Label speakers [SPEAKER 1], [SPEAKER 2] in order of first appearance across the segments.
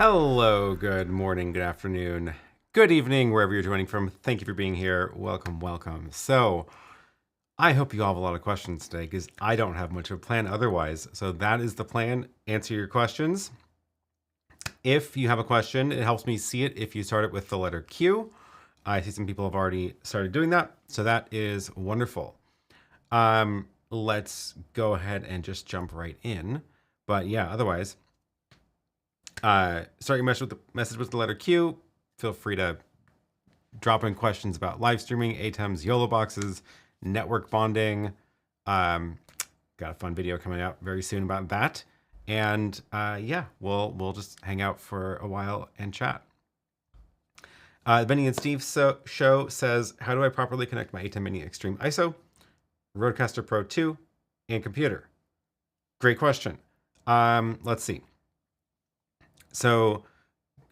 [SPEAKER 1] Hello, good morning, good afternoon, good evening, wherever you're joining from. Thank you for being here. Welcome, welcome. So, I hope you all have a lot of questions today because I don't have much of a plan otherwise. So, that is the plan. Answer your questions. If you have a question, it helps me see it if you start it with the letter Q. I see some people have already started doing that. So, that is wonderful. Let's go ahead and just jump right in. But yeah, otherwise, start your message with the letter Q. Feel free to drop in questions about live streaming, ATEMs, YoloBoxes, network bonding. Got a fun video coming out very soon about that. And yeah, we'll just hang out for a while and chat. Benny and Steve show says, how do I properly connect my ATEM Mini Extreme ISO, Rodecaster Pro 2, and computer? Great question. Let's see. So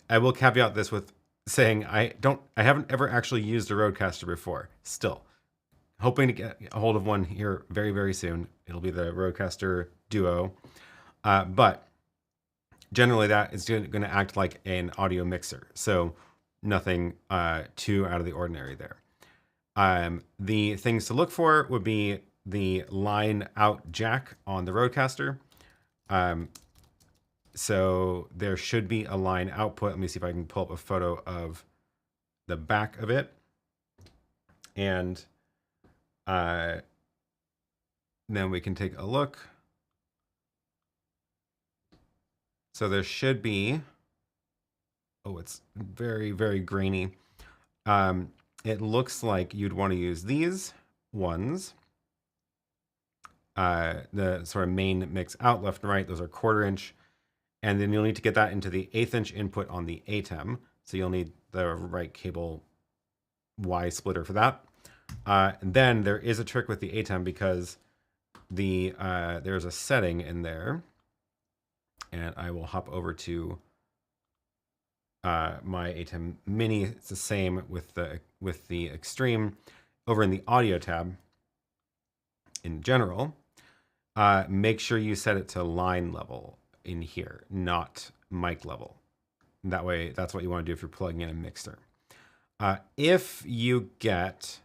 [SPEAKER 1] I will caveat this with saying I haven't ever actually used a Rodecaster before. Still hoping to get a hold of one here very, very soon. It'll be the Rodecaster Duo. But generally that is going to act like an audio mixer. So nothing too out of the ordinary there. The things to look for would be the line out jack on the Rodecaster. So there should be a line output. Let me see if I can pull up a photo of the back of it. And then we can take a look. So there should be, oh, it's very, very grainy. It looks like you'd want to use these ones. The sort of main mix out, left and right, those are 1/4 inch. And then you'll need to get that into the 1/8 inch input on the ATEM. So you'll need the right cable Y splitter for that. And then there is a trick with the ATEM because there's a setting in there. And I will hop over to my ATEM Mini. It's the same with the Extreme. Over in the audio tab, in general, make sure you set it to line level in here, not mic level. That way, that's what you want to do if you're plugging in a mixer. If you get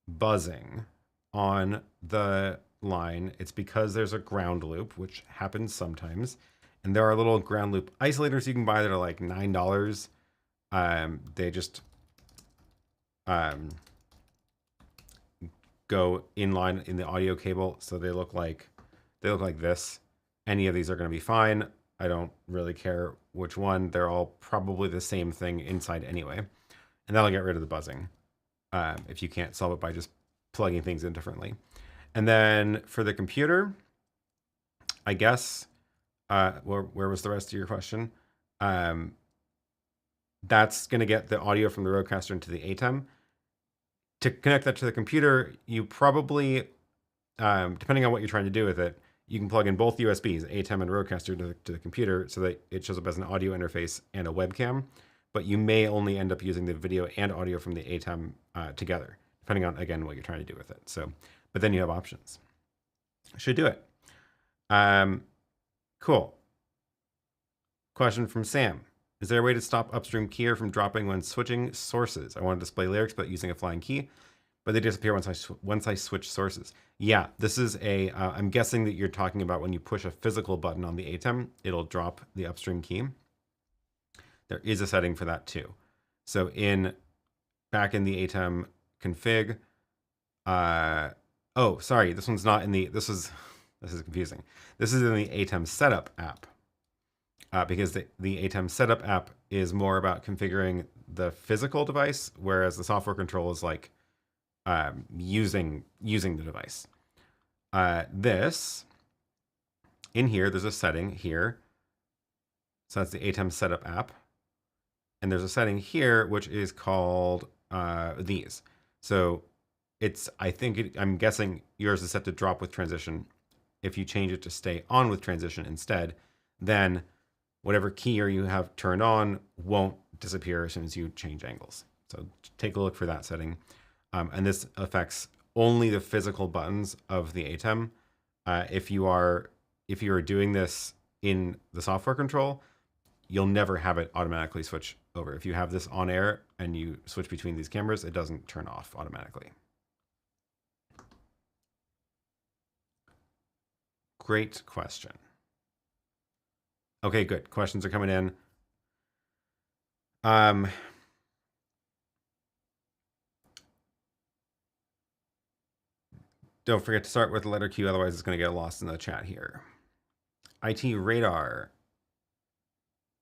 [SPEAKER 1] buzzing on the line, it's because there's a ground loop, which happens sometimes. And there are little ground loop isolators you can buy that are like $9. They just go in line in the audio cable, so they look like this. Any of these are going to be fine. I don't really care which one. They're all probably the same thing inside anyway. And that'll get rid of the buzzing if you can't solve it by just plugging things in differently. And then for the computer, I guess, where was the rest of your question? That's going to get the audio from the Rodecaster into the ATEM. To connect that to the computer, you probably, depending on what you're trying to do with it, you can plug in both USBs, ATEM and Rodecaster, to the computer so that it shows up as an audio interface and a webcam. But you may only end up using the video and audio from the ATEM together, depending on, again, what you're trying to do with it. So, but then you have options. Should do it. Cool. Question from Sam. Is there a way to stop Upstream keyer from dropping when switching sources? I want to display lyrics, but using a flying key, but they disappear once I switch sources. Yeah, this is a, I'm guessing that you're talking about when you push a physical button on the ATEM, it'll drop the Upstream key. There is a setting for that too. So back in the ATEM config, oh, sorry, this one's not in the, this is confusing. This is in the ATEM setup app. Because the ATEM setup app is more about configuring the physical device, whereas the software control is like using the device. This in here, there's a setting here. So that's the ATEM setup app, and there's a setting here which is called these. So it's I'm guessing yours is set to drop with transition. If you change it to stay on with transition instead, then whatever keyer you have turned on won't disappear as soon as you change angles. So take a look for that setting. And this affects only the physical buttons of the ATEM. If you are doing this in the software control, you'll never have it automatically switch over. If you have this on air and you switch between these cameras, it doesn't turn off automatically. Great question. Okay, good. Questions are coming in. Don't forget to start with the letter Q, otherwise it's going to get lost in the chat here. IT Radar.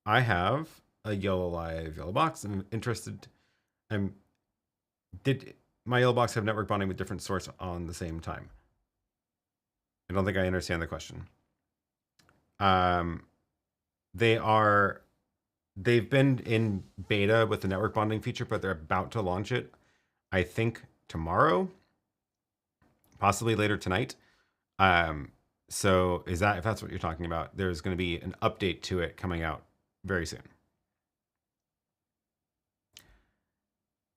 [SPEAKER 1] I have a YoloBox. I'm interested. Did my YoloBox have network bonding with different source on the same time? I don't think I understand the question. They've been in beta with the network bonding feature, but they're about to launch it, I think, tomorrow, possibly later tonight. So if that's what you're talking about, there's going to be an update to it coming out very soon.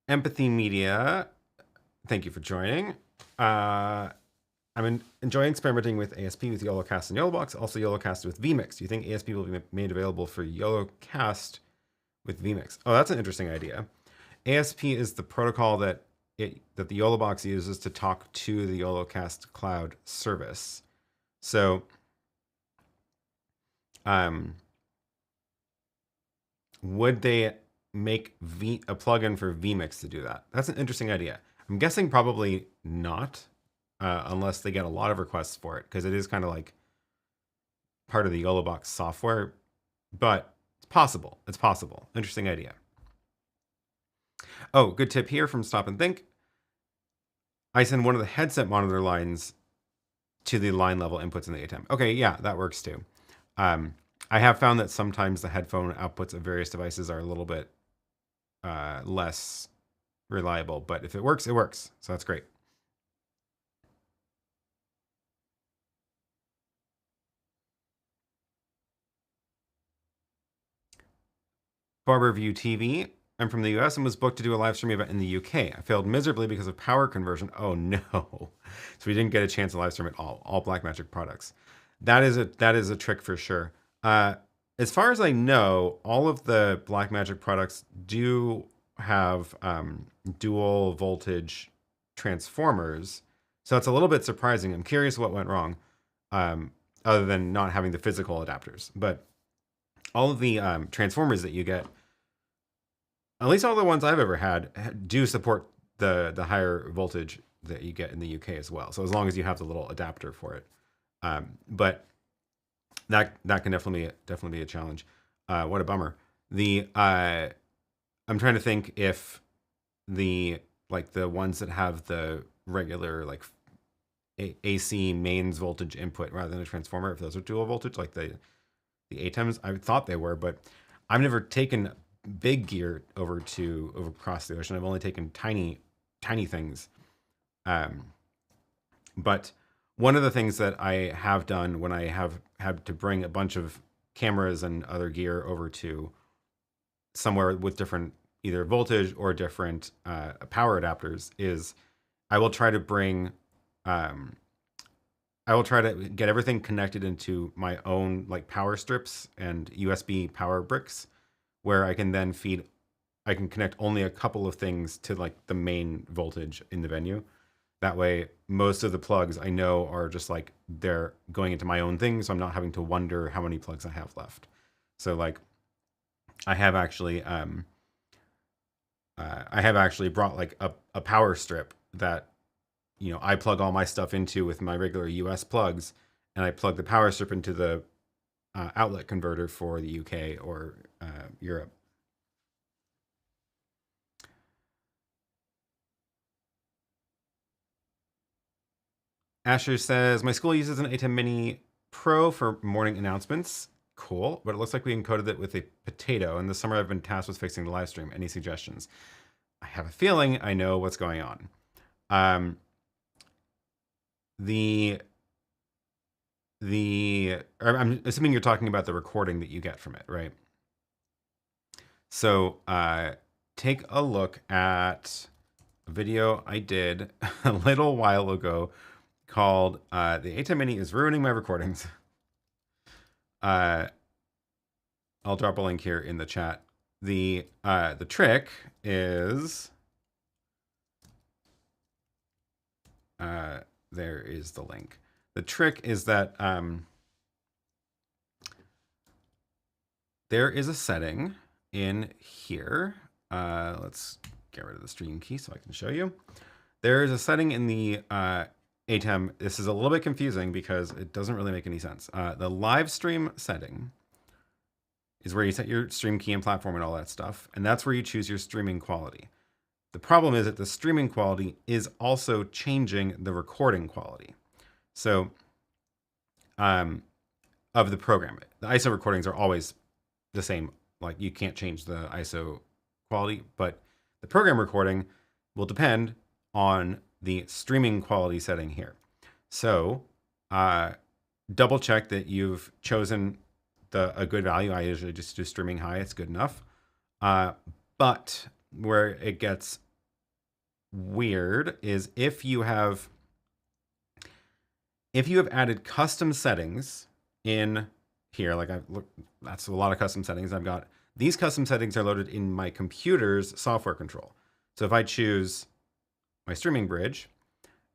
[SPEAKER 1] Empathy Media, thank you for joining. I'm enjoying experimenting with ASP with YoloCast and YoloBox, also YoloCast with vMix. Do you think ASP will be made available for YoloCast with vMix? Oh, that's an interesting idea. ASP is the protocol that the YoloBox uses to talk to the YoloCast cloud service. So, would they make a plugin for vMix to do that? That's an interesting idea. I'm guessing probably not, unless they get a lot of requests for it, because it is kind of like part of the YoloBox software. But it's possible. It's possible. Interesting idea. Oh, good tip here from Stop and Think. I send one of the headset monitor lines to the line level inputs in the ATEM. Okay, yeah, that works too. I have found that sometimes the headphone outputs of various devices are a little bit less reliable, but if it works, it works. So that's great. Barber View TV. I'm from the US and was booked to do a live stream event in the UK. I failed miserably because of power conversion. Oh no. So we didn't get a chance to live stream at all Blackmagic products. That is a trick for sure. As far as I know, all of the Blackmagic products do have dual voltage transformers. So it's a little bit surprising. I'm curious what went wrong, other than not having the physical adapters. But all of the transformers that you get, at least all the ones I've ever had, do support the higher voltage that you get in the UK as well. So as long as you have the little adapter for it. But that can definitely be a challenge. What a bummer. I'm trying to think if the ones that have the regular AC mains voltage input rather than a transformer, if those are dual voltage, like the ATEMs, I thought they were, but I've never taken big gear over across the ocean. I've only taken tiny things. But one of the things that I have done when I have had to bring a bunch of cameras and other gear over to somewhere with different either voltage or different power adapters is I will try to get everything connected into my own power strips and USB power bricks, where I can then I can connect only a couple of things to the main voltage in the venue. That way, most of the plugs I know are just they're going into my own thing, so I'm not having to wonder how many plugs I have left. So I have actually brought a power strip that I plug all my stuff into with my regular US plugs, and I plug the power strip into the outlet converter for the UK or Europe. Asher says, my school uses an ATEM Mini Pro for morning announcements. Cool, but it looks like we encoded it with a potato. And this summer I've been tasked with fixing the live stream. Any suggestions? I have a feeling I know what's going on. I'm assuming you're talking about the recording that you get from it, right? So take a look at a video I did a little while ago called The ATEM Mini is Ruining My Recordings. I'll drop a link here in the chat. The trick is, there is the link. The trick is that there is a setting in here. Let's get rid of the stream key so I can show you. There is a setting in the ATEM. This is a little bit confusing because it doesn't really make any sense. The live stream setting is where you set your stream key and platform and all that stuff. And that's where you choose your streaming quality. The problem is that the streaming quality is also changing the recording quality. So of the program, the ISO recordings are always the same. Like you can't change the ISO quality, but the program recording will depend on the streaming quality setting here. So double check that you've chosen a good value. I usually just do streaming high. It's good enough. But where it gets weird is if you have added custom settings in here, like that's a lot of custom settings. I've got these custom settings are loaded in my computer's software control. So if I choose my streaming bridge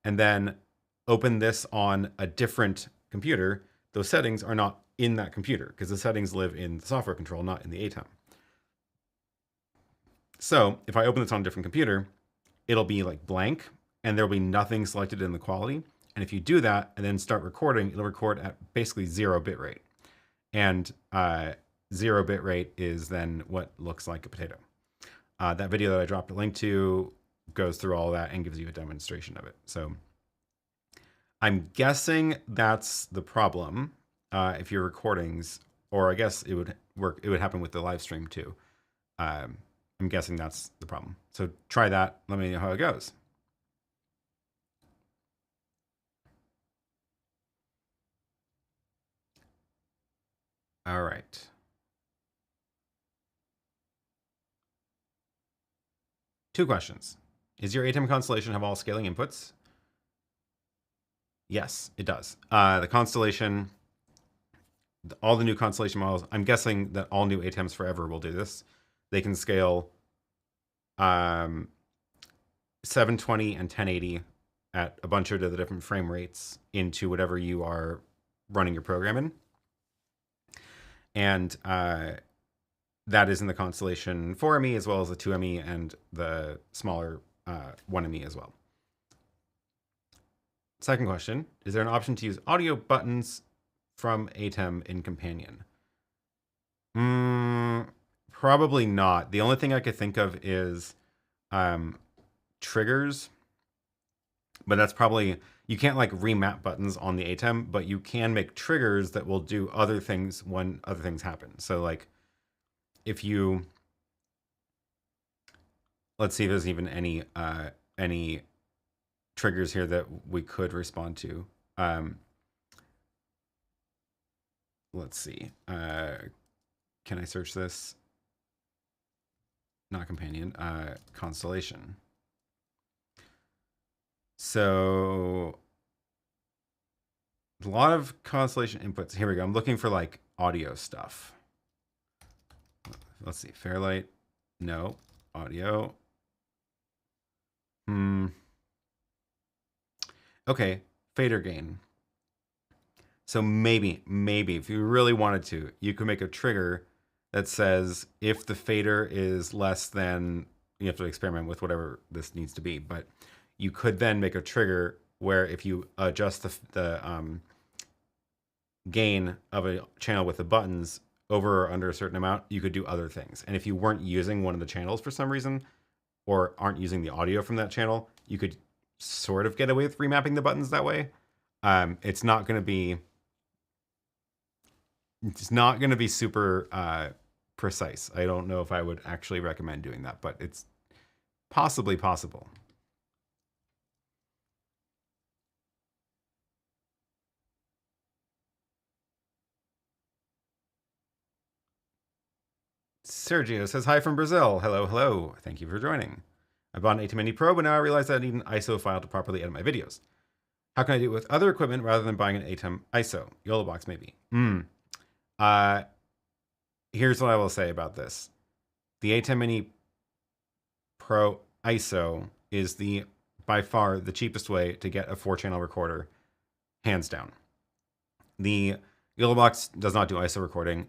[SPEAKER 1] and then open this on a different computer, those settings are not in that computer because the settings live in the software control, not in the ATEM. So if I open this on a different computer, it'll be like blank and there'll be nothing selected in the quality. And if you do that and then start recording, it'll record at basically 0 bit rate. And 0 bit rate is then what looks like a potato. That video that I dropped a link to goes through all that and gives you a demonstration of it. So I'm guessing that's the problem if your recordings, or I guess it would work. It would happen with the live stream too. I'm guessing that's the problem. So try that. Let me know how it goes. All right. Two questions. Is your ATEM Constellation have all scaling inputs? Yes, it does. The Constellation, all the new Constellation models, I'm guessing that all new ATEMs forever will do this. They can scale 720 and 1080 at a bunch of the different frame rates into whatever you are running your program in. And that is in the Constellation 4ME as well as the 2ME and the smaller 1ME as well. Second question, is there an option to use audio buttons from ATEM in Companion? Probably not. The only thing I could think of is triggers, but that's probably, you can't like remap buttons on the ATEM, but you can make triggers that will do other things when other things happen. So like if you, let's see if there's even any triggers here that we could respond to. Let's see. Can I search this? Not Companion, Constellation. So a lot of Constellation inputs. Here we go. I'm looking for like audio stuff. Let's see. Fairlight. No. Audio. Okay. Fader gain. So maybe if you really wanted to, you could make a trigger that says if the fader is less than, you have to experiment with whatever this needs to be, but you could then make a trigger where if you adjust the gain of a channel with the buttons over or under a certain amount, you could do other things. And if you weren't using one of the channels for some reason, or aren't using the audio from that channel, you could sort of get away with remapping the buttons that way. It's not going to be super precise. I don't know if I would actually recommend doing that, but it's possibly possible. Sergio says hi from Brazil. Hello, hello. Thank you for joining. I bought an ATEM Mini Pro, but now I realize that I need an ISO file to properly edit my videos. How can I do it with other equipment rather than buying an ATEM ISO? YoloBox maybe. here's what I will say about this. The ATEM Mini Pro ISO is by far the cheapest way to get a 4-channel recorder, hands down. The YoloBox does not do ISO recording.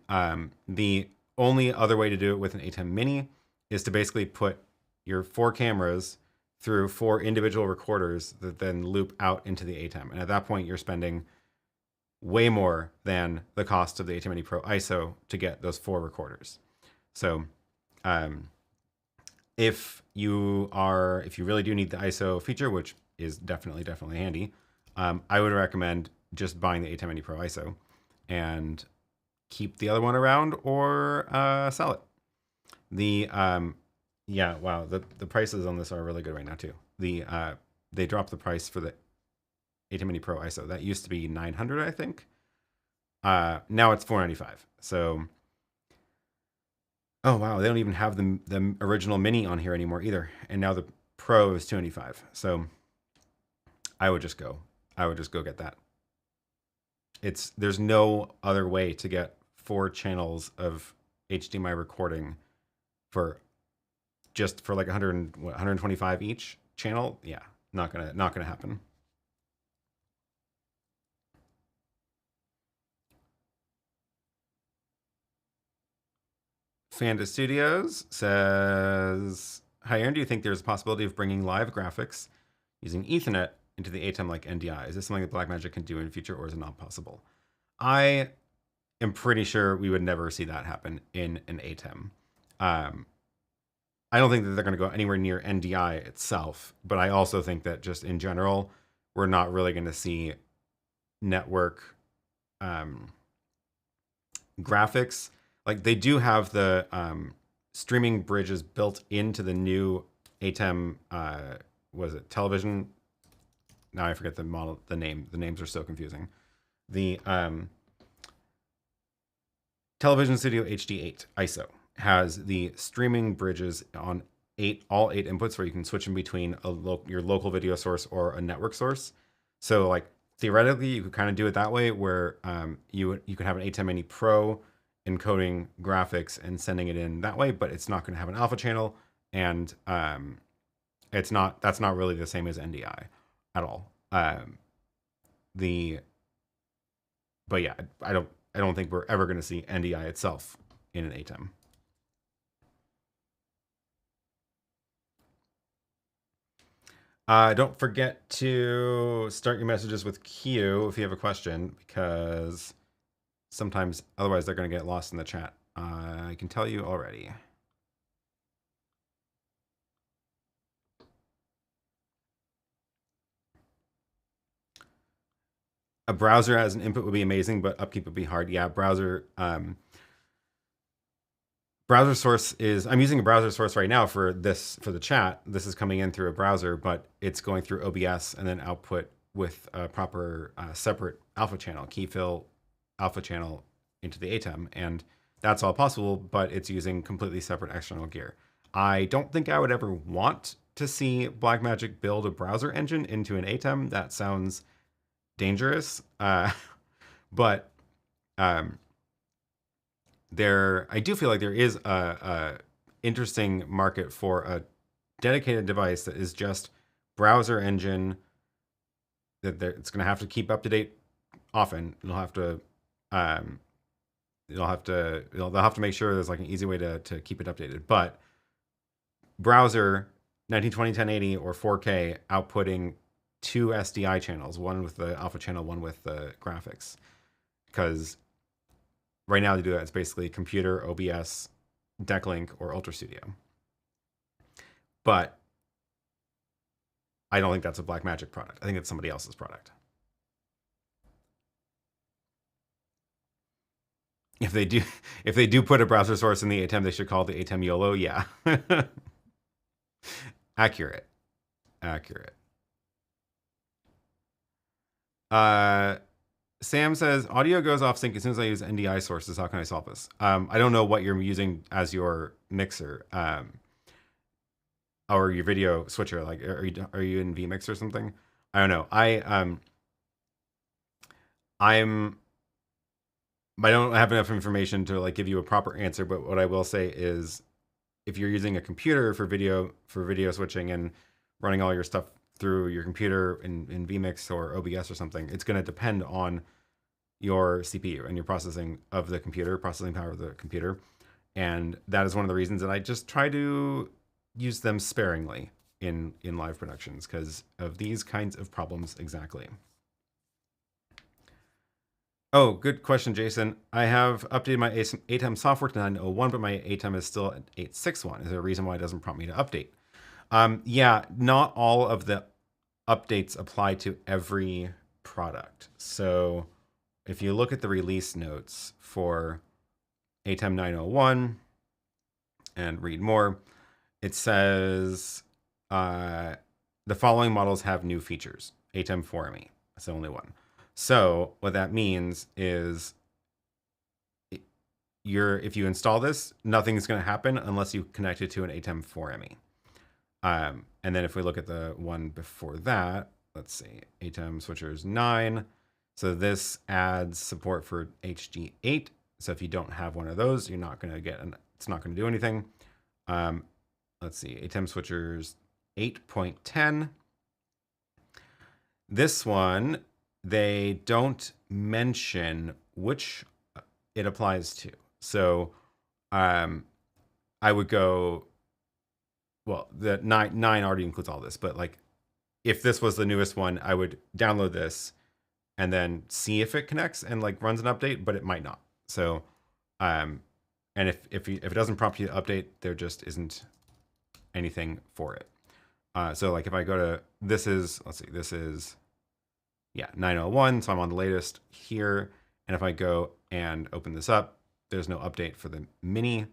[SPEAKER 1] The only other way to do it with an ATEM Mini is to basically put your 4 cameras through 4 individual recorders that then loop out into the ATEM. And at that point, you're spending way more than the cost of the ATEM Mini Pro ISO to get those 4 recorders. So if you really do need the ISO feature, which is definitely handy, I would recommend just buying the ATEM Mini Pro ISO and keep the other one around or sell it. Yeah, wow, the prices on this are really good right now too. They dropped the price for the ATEM Mini Pro ISO. That used to be $900, I think. Now it's $495. So, oh wow, they don't even have the original Mini on here anymore either. And now the Pro is $295. So, I would just go get that. There's no other way to get 4 channels of HDMI recording for like 125 each channel. Yeah, not gonna happen. Fanda Studios says, "Hi Aaron, do you think there's a possibility of bringing live graphics using Ethernet into the ATEM like NDI? Is this something that Blackmagic can do in the future, or is it not possible?" I am pretty sure we would never see that happen in an ATEM. I don't think that they're going to go anywhere near NDI itself, but I also think that just in general, we're not really going to see network graphics. Like they do have the streaming bridges built into the new ATEM, was it television? Now I forget the model, the name. The names are so confusing. The Television Studio HD8 ISO has the streaming bridges on all 8 inputs, where you can switch in between your local video source or a network source. So like theoretically, you could kind of do it that way, where you could have an ATEM Mini Pro encoding graphics and sending it in that way, but it's not going to have an alpha channel, and that's not really the same as NDI at all. But yeah, I don't think we're ever going to see NDI itself in an ATEM. Don't forget to start your messages with Q if you have a question, because sometimes otherwise they're going to get lost in the chat. I can tell you already. A browser as an input would be amazing, but upkeep would be hard. Yeah, browser source is, I'm using a browser source right now for the chat. This is coming in through a browser, but it's going through OBS and then output with a proper separate alpha channel, key fill alpha channel into the ATEM. And that's all possible, but it's using completely separate external gear. I don't think I would ever want to see Blackmagic build a browser engine into an ATEM. That sounds dangerous. But I do feel like there is a interesting market for a dedicated device that is just browser engine, that it's going to have to keep up to date often. They'll have to make sure there's like an easy way to keep it updated. But browser 1920 1080 or 4K outputting 2 SDI channels, one with the alpha channel, one with the graphics, because right now they do that. It's basically computer, OBS, Decklink, or Ultra Studio. But I don't think that's a Blackmagic product. I think it's somebody else's product. If they do put a browser source in the ATEM, they should call it the ATEM YOLO. Yeah. Accurate. Sam says, audio goes off sync as soon as I use NDI sources. How can I solve this? I don't know what you're using as your mixer, or your video switcher. Like, are you in vMix or something? I don't know. I'm I don't have enough information to like give you a proper answer, but what I will say is if you're using a computer for video switching and running all your stuff through your computer in vMix or OBS or something, it's going to depend on your CPU and your processing of the computer, processing power of the computer. And that is one of the reasons that I just try to use them sparingly in live productions because of these kinds of problems exactly. Oh, good question, Jason. I have updated my ATEM software to 901, but my ATEM is still at 861. Is there a reason why it doesn't prompt me to update? Yeah, not all of the updates apply to every product. So if you look at the release notes for ATEM 901 and read more, it says the following models have new features. ATEM 4ME, that's the only one. So what that means is if you install this, nothing's going to happen unless you connect it to an ATEM 4ME. And then if we look at the one before that, let's see, ATEM switchers 9. So this adds support for HD8. So if you don't have one of those, you're not going to get, it's not going to do anything. Let's see, ATEM switchers 8.10. This one, they don't mention which it applies to. So I would go, well, the 9 already includes all this, but like if this was the newest one, I would download this and then see if it connects and like runs an update, but it might not. So, and if it doesn't prompt you to update, there just isn't anything for it. So like if I go to, this is 901. So I'm on the latest here. And if I go and open this up, there's no update for the Mini.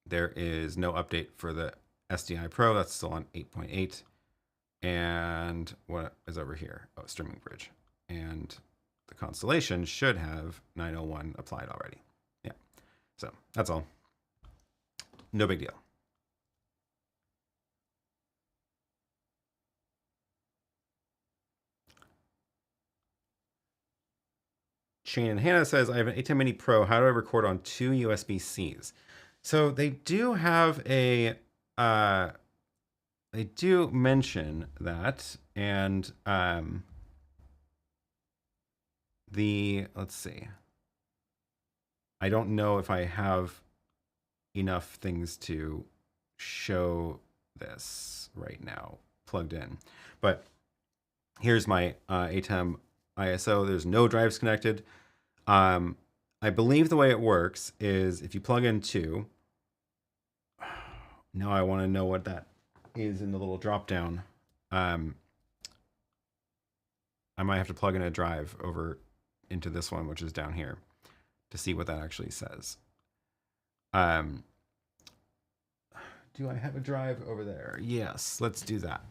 [SPEAKER 1] There is no update for the SDI Pro. That's still on 8.8. And what is over here? Oh, Streaming Bridge. And the Constellation should have 901 applied already. Yeah. So that's all. No big deal. Shane Hannah says, I have an ATEM Mini Pro. How do I record on 2 USB-Cs? So they do have a, they do mention that, and let's see. I don't know if I have enough things to show this right now plugged in, but here's my ATEM ISO. There's no drives connected. I believe the way it works is if you plug in 2, now I want to know what that is in the little drop down. I might have to plug in a drive over into this one, which is down here, to see what that actually says. Do I have a drive over there? Yes, let's do that.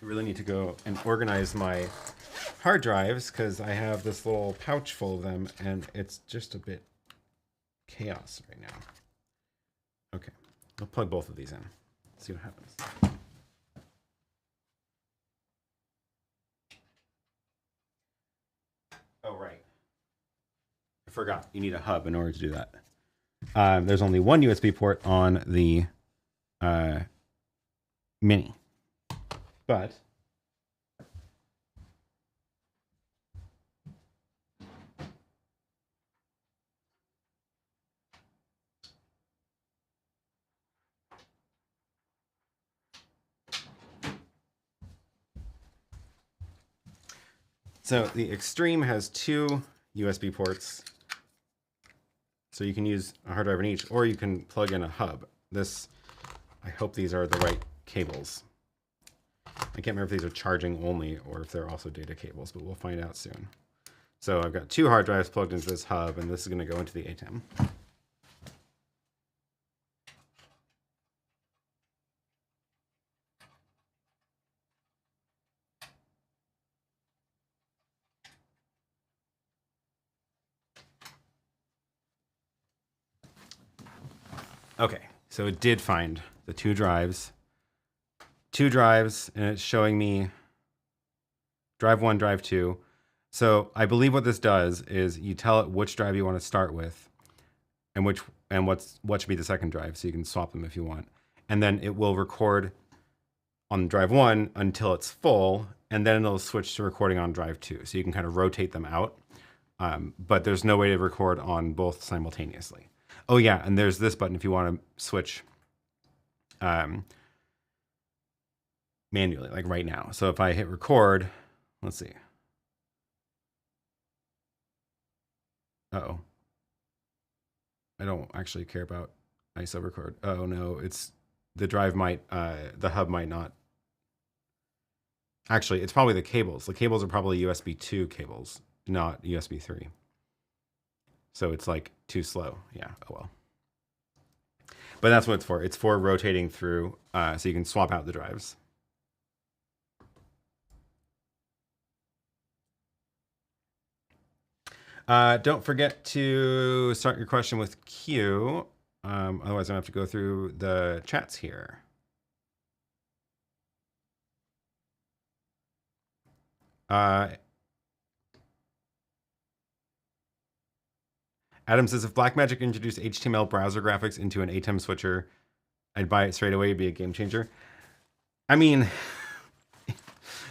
[SPEAKER 1] I really need to go and organize my hard drives because I have this little pouch full of them and it's just a bit chaos right now. Okay, I'll plug both of these in. See what happens. Oh, right. I forgot. You need a hub in order to do that. There's only one USB port on the Mini. But so the Extreme has 2 USB ports. So you can use a hard drive in each, or you can plug in a hub. I hope these are the right cables. I can't remember if these are charging only or if they're also data cables, but we'll find out soon. So I've got 2 hard drives plugged into this hub, and this is going to go into the ATEM. Okay, so it did find the two drives, and it's showing me drive 1, drive 2. So I believe what this does is you tell it which drive you want to start with and what should be the second drive, so you can swap them if you want. And then it will record on drive 1 until it's full, and then it'll switch to recording on drive 2. So you can kind of rotate them out, but there's no way to record on both simultaneously. Oh yeah, and there's this button if you want to switch manually, like right now. So if I hit record, let's see. Uh-oh. I don't actually care about ISO record. Oh no, it's the drive might, the hub might not. Actually, it's probably the cables. The cables are probably USB 2 cables, not USB 3. So it's like too slow. Yeah, oh well. But that's what it's for. It's for rotating through, so you can swap out the drives. Don't forget to start your question with Q. Otherwise, I'm gonna have to go through the chats here. Adam says, if Blackmagic introduced HTML browser graphics into an ATEM switcher, I'd buy it straight away. It'd be a game changer. I mean,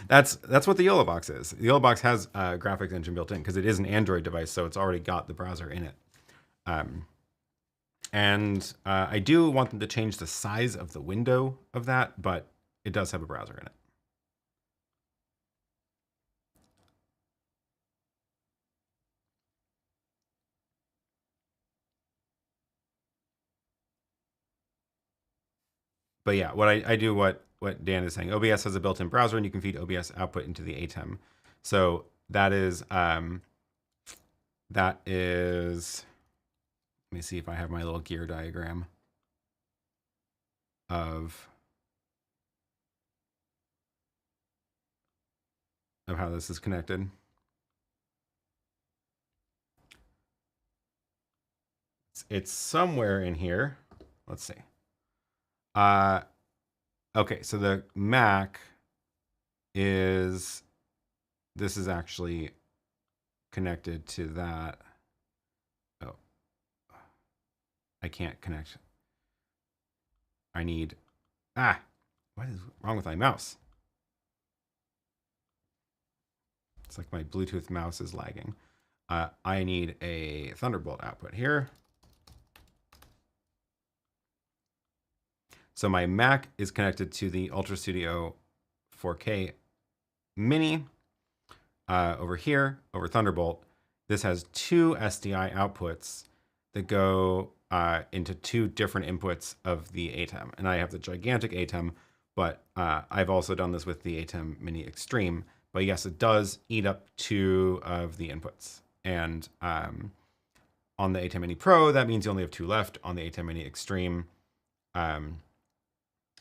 [SPEAKER 1] that's what the YoloBox is. The YoloBox has a graphics engine built in because it is an Android device, so it's already got the browser in it. I do want them to change the size of the window of that, but it does have a browser in it. But yeah, what I do what Dan is saying. OBS has a built-in browser, and you can feed OBS output into the ATEM. So that is let me see if I have my little gear diagram of how this is connected. It's somewhere in here. Let's see. Okay, so the Mac this is actually connected to that. Oh, I can't connect. I need, what is wrong with my mouse? It's like my Bluetooth mouse is lagging. I need a Thunderbolt output here. So my Mac is connected to the Ultra Studio 4K Mini over here, over Thunderbolt. This has two SDI outputs that go into two different inputs of the ATEM. And I have the gigantic ATEM, but I've also done this with the ATEM Mini Extreme. But yes, it does eat up two of the inputs. And on the ATEM Mini Pro, that means you only have two left. On the ATEM Mini Extreme,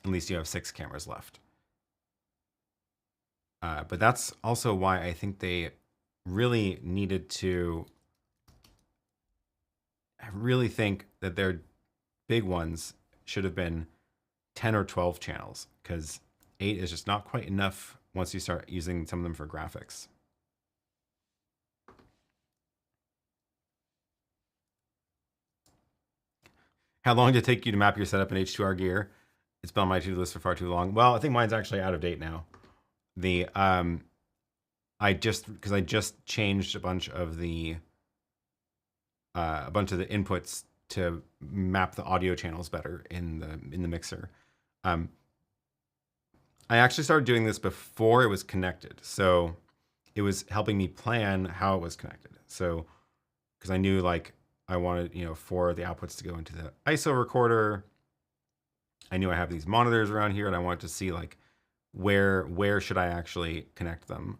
[SPEAKER 1] at least you have 6 cameras left. But that's also why I think they really needed to. I really think that their big ones should have been 10 or 12 channels, because 8 is just not quite enough once you start using some of them for graphics. How long did it take you to map your setup in H2R gear? It's been on my to-do list for far too long. Well, I think mine's actually out of date now. I just changed a bunch of the inputs to map the audio channels better in the mixer. I actually started doing this before it was connected, so it was helping me plan how it was connected. So, because I knew like I wanted, for the outputs to go into the ISO recorder. I knew I have these monitors around here, and I wanted to see like where should I actually connect them.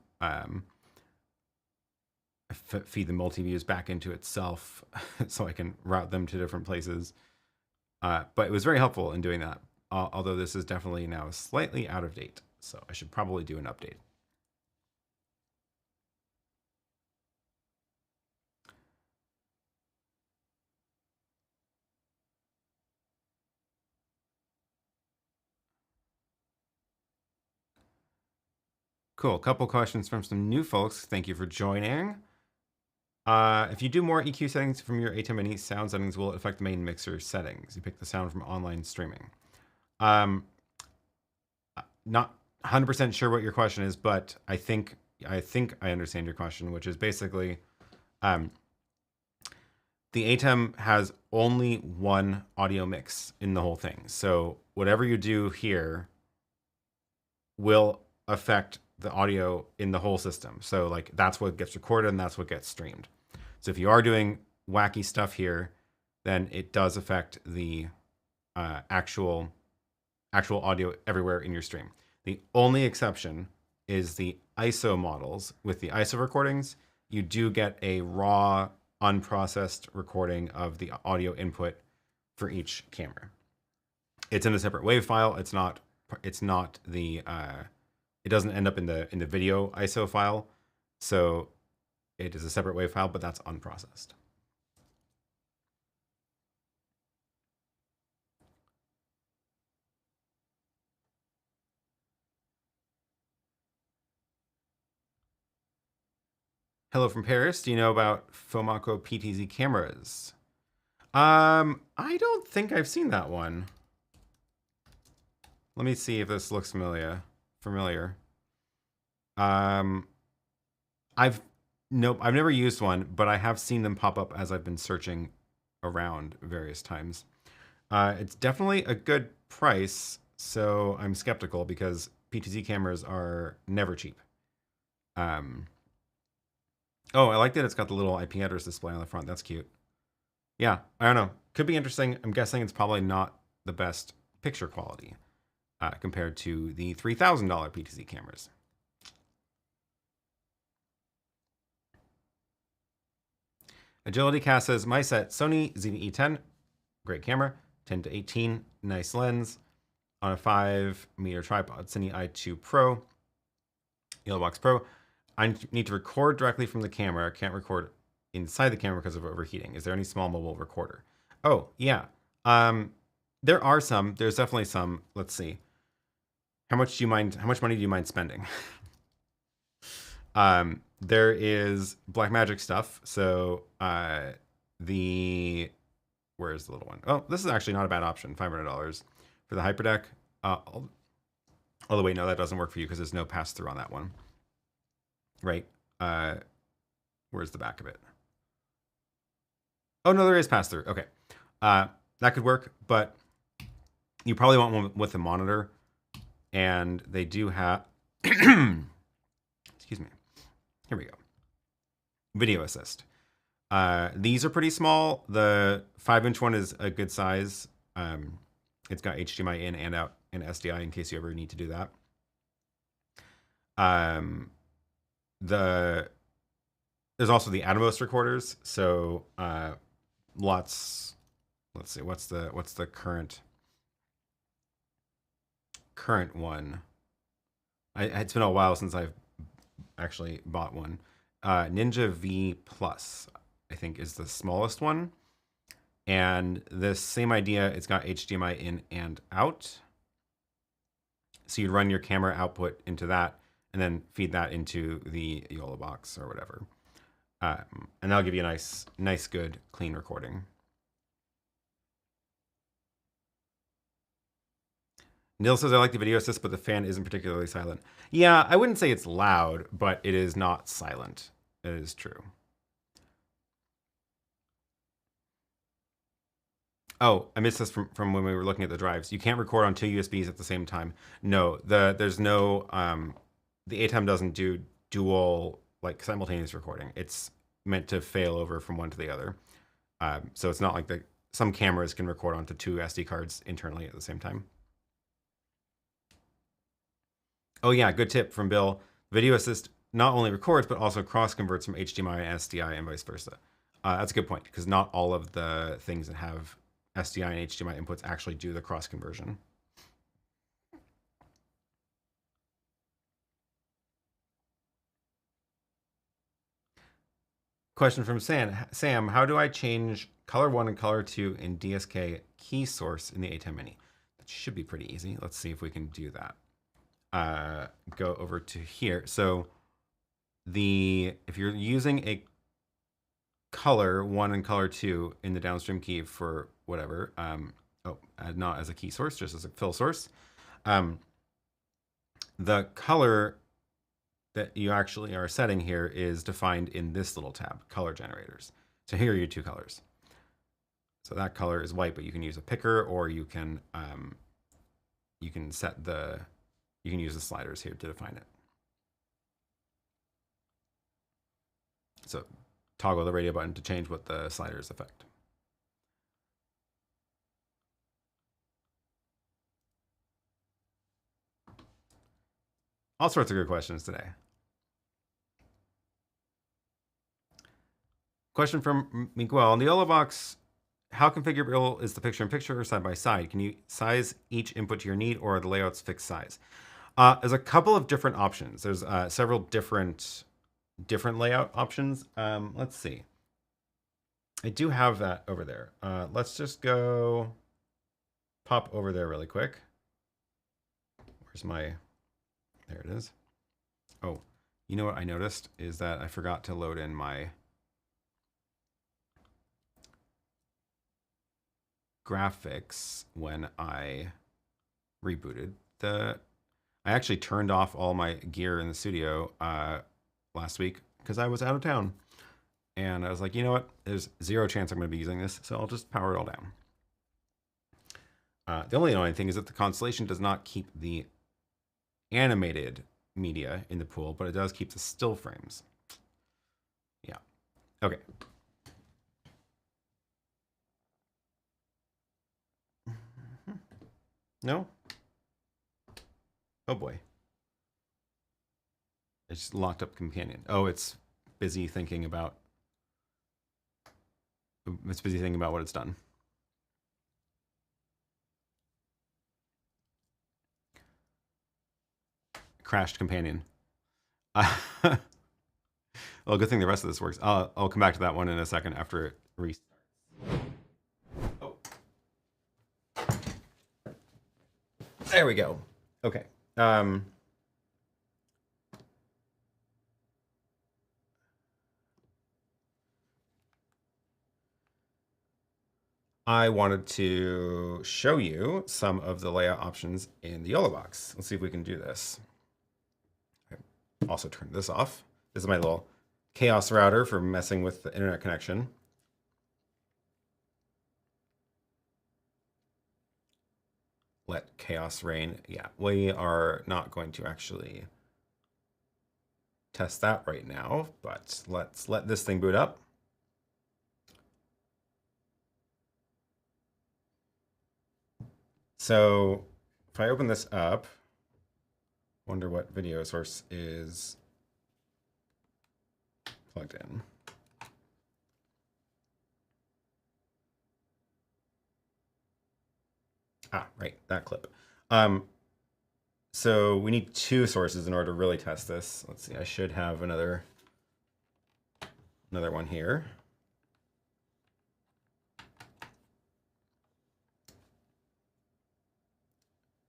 [SPEAKER 1] Feed the multi-views back into itself so I can route them to different places. But it was very helpful in doing that. Although this is definitely now slightly out of date, so I should probably do an update. Cool. A couple questions from some new folks. Thank you for joining. If you do more EQ settings from your ATEM Mini, sound settings will affect the main mixer settings. You pick the sound from online streaming. Not 100% sure what your question is, but I think I understand your question, which is basically, the ATEM has only one audio mix in the whole thing. So whatever you do here will affect the audio in the whole system. So like that's what gets recorded and that's what gets streamed. So if you are doing wacky stuff here, then it does affect the actual audio everywhere in your stream. The only exception is the ISO models. With the ISO recordings, you do get a raw, unprocessed recording of the audio input for each camera. It's in a separate WAV file. It's not the it doesn't end up in the video ISO file. So it is a separate WAV file, but that's unprocessed. Hello from Paris. Do you know about Fomaco PTZ cameras? I don't think I've seen that one. Let me see if this looks familiar. I've never used one, but I have seen them pop up as I've been searching around various times. It's definitely a good price, so I'm skeptical because PTZ cameras are never cheap. Oh, I like that it's got the little IP address display on the front. That's cute. Yeah, I don't know. Could be interesting. I'm guessing it's probably not the best picture quality compared to the $3,000 PTZ cameras. Agility Cast says, my set, Sony ZV-E10, great camera, 10 to 18, nice lens, on a 5-meter tripod, Cine i2 Pro, YoloBox Pro. I need to record directly from the camera. I can't record inside the camera because of overheating. Is there any small mobile recorder? Oh, yeah. There are some. There's definitely some. Let's see. How much money do you mind spending? There is Blackmagic stuff. So where's the little one? Oh, this is actually not a bad option. $500 for the Hyperdeck. Although wait, no, that doesn't work for you because there's no pass through on that one. Right. Where's the back of it? Oh no, there is pass through. Okay. That could work, but you probably want one with a monitor, and they do have excuse me. Here we go. Video assist. These are pretty small. The 5-inch one is a good size. It's got HDMI in and out and SDI in case you ever need to do that. There's also the Atmos recorders. So let's see, what's the current one? It's been a while since I've actually bought one. Ninja V Plus, I think, is the smallest one. And the same idea, it's got HDMI in and out. So you'd run your camera output into that and then feed that into the YoloBox or whatever. And that'll give you a nice, good, clean recording. Neil says, I like the video assist, but the fan isn't particularly silent. Yeah, I wouldn't say it's loud, but it is not silent. It is true. Oh, I missed this from when we were looking at the drives. You can't record on 2 USBs at the same time. No, there's no, the ATEM doesn't do dual, like, simultaneous recording. It's meant to fail over from one to the other. So it's not like some cameras can record onto 2 SD cards internally at the same time. Oh yeah, good tip from Bill. Video Assist not only records, but also cross-converts from HDMI and SDI and vice versa. That's a good point, because not all of the things that have SDI and HDMI inputs actually do the cross-conversion. Question from Sam, how do I change color 1 and color 2 in DSK key source in the ATEM Mini? That should be pretty easy. Let's see if we can do that. go over to here. So if you're using a color 1 and color 2 in the downstream key for whatever, not as a key source, just as a fill source, the color that you actually are setting here is defined in this little tab, color generators. So here are your 2 colors. So that color is white, but you can use a picker, or you can use the sliders here to define it. So toggle the radio button to change what the sliders affect. All sorts of good questions today. Question from Miguel. On the YoloBox, how configurable is the picture-in-picture or side-by-side? Can you size each input to your need, or are the layouts fixed size? There's a couple of different options. There's several different layout options. Let's see. I do have that over there. Let's just go pop over there really quick. Where's my... There it is. Oh, you know what I noticed is that I forgot to load in my graphics when I rebooted. I actually turned off all my gear in the studio last week because I was out of town. And I was like, you know what? There's 0 chance I'm going to be using this, so I'll just power it all down. The only annoying thing is that the Constellation does not keep the animated media in the pool, but it does keep the still frames. Yeah. Okay. No? Oh boy. I just locked up companion. Oh, it's busy thinking about what it's done. Crashed companion. Well, good thing the rest of this works. I'll come back to that one in a second after it restarts. Oh. There we go. Okay. I wanted to show you some of the layout options in the YoloBox. Let's see if we can do this. Also turn this off. This is my little chaos router for messing with the internet connection. Let chaos reign. Yeah, we are not going to actually test that right now, but let's let this thing boot up. So if I open this up, wonder what video source is plugged in. Right, that clip. So we need 2 sources in order to really test this. Let's see, I should have another one here.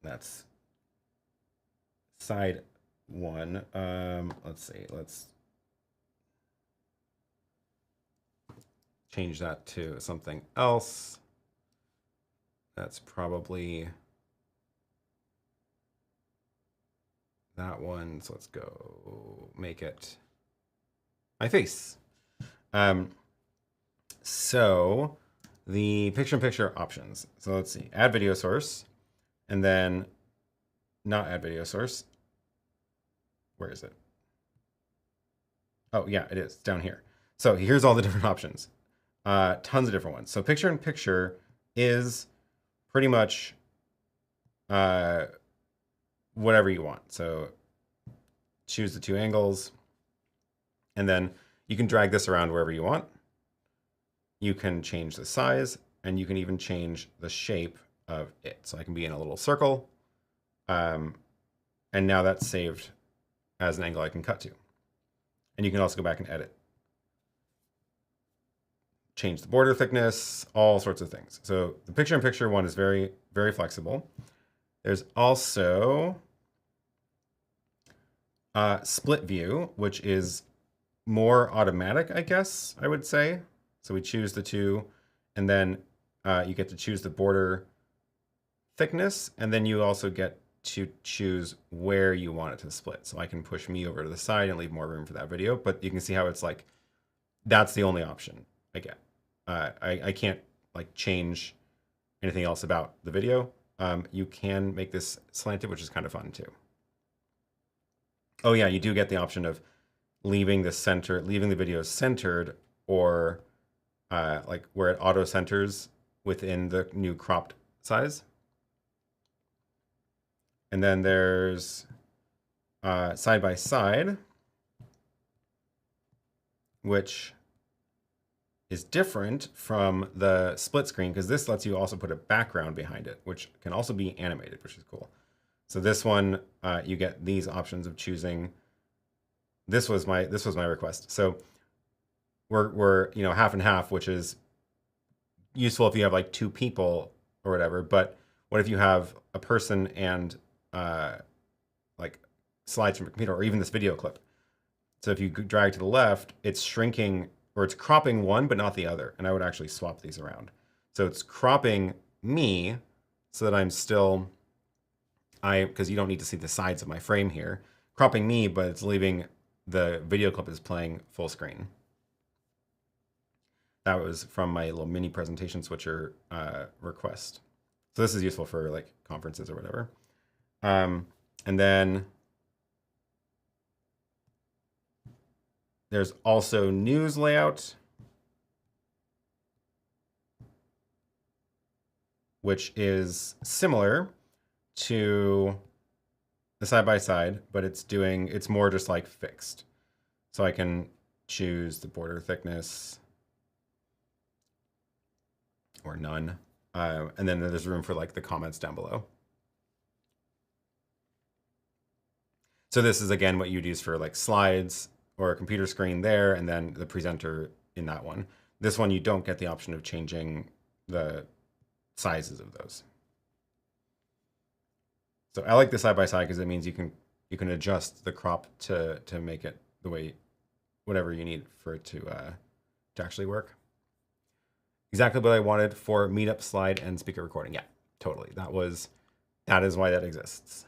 [SPEAKER 1] That's side 1. Let's see, let's change that to something else. That's probably that one. So let's go make it my face. So the picture-in-picture options. So let's see, add video source, and then not add video source. Where is it? Oh yeah, it is down here. So here's all the different options. Tons of different ones. So picture-in-picture is pretty much whatever you want. So choose the 2 angles, and then you can drag this around wherever you want. You can change the size, and you can even change the shape of it. So I can be in a little circle, and now that's saved as an angle I can cut to. And you can also go back and edit. Change the border thickness, all sorts of things. So the picture-in-picture one is very, very flexible. There's also split view, which is more automatic, I guess I would say. So we choose the two, and then you get to choose the border thickness, and then you also get to choose where you want it to split. So I can push me over to the side and leave more room for that video, but you can see how it's like, that's the only option I get. I can't like change anything else about the video. You can make this slanted, which is kind of fun too. Oh yeah, you do get the option of leaving the video centered, or like where it auto centers within the new cropped size. And then there's side by side, which is different from the split screen because this lets you also put a background behind it, which can also be animated, which is cool. So this one, you get these options of choosing. This was my request. So we're half and half, which is useful if you have like two people or whatever. But what if you have a person and like slides from a computer, or even this video clip? So if you drag to the left, it's shrinking, or it's cropping one but not the other. And I would actually swap these around. So it's cropping me so that I'm still, because you don't need to see the sides of my frame here, cropping me, but it's leaving the video clip is playing full screen. That was from my little mini presentation switcher request. So this is useful for like conferences or whatever. And then there's also news layout, which is similar to the side-by-side, but it's more just like fixed. So I can choose the border thickness or none. And then there's room for like the comments down below. So this is again what you'd use for like slides or a computer screen there, and then the presenter in that one. This one, you don't get the option of changing the sizes of those. So I like the side-by-side because it means you can adjust the crop to make it the way, whatever you need for it to actually work. Exactly what I wanted for meetup, slide, and speaker recording. Yeah, totally. That is why that exists.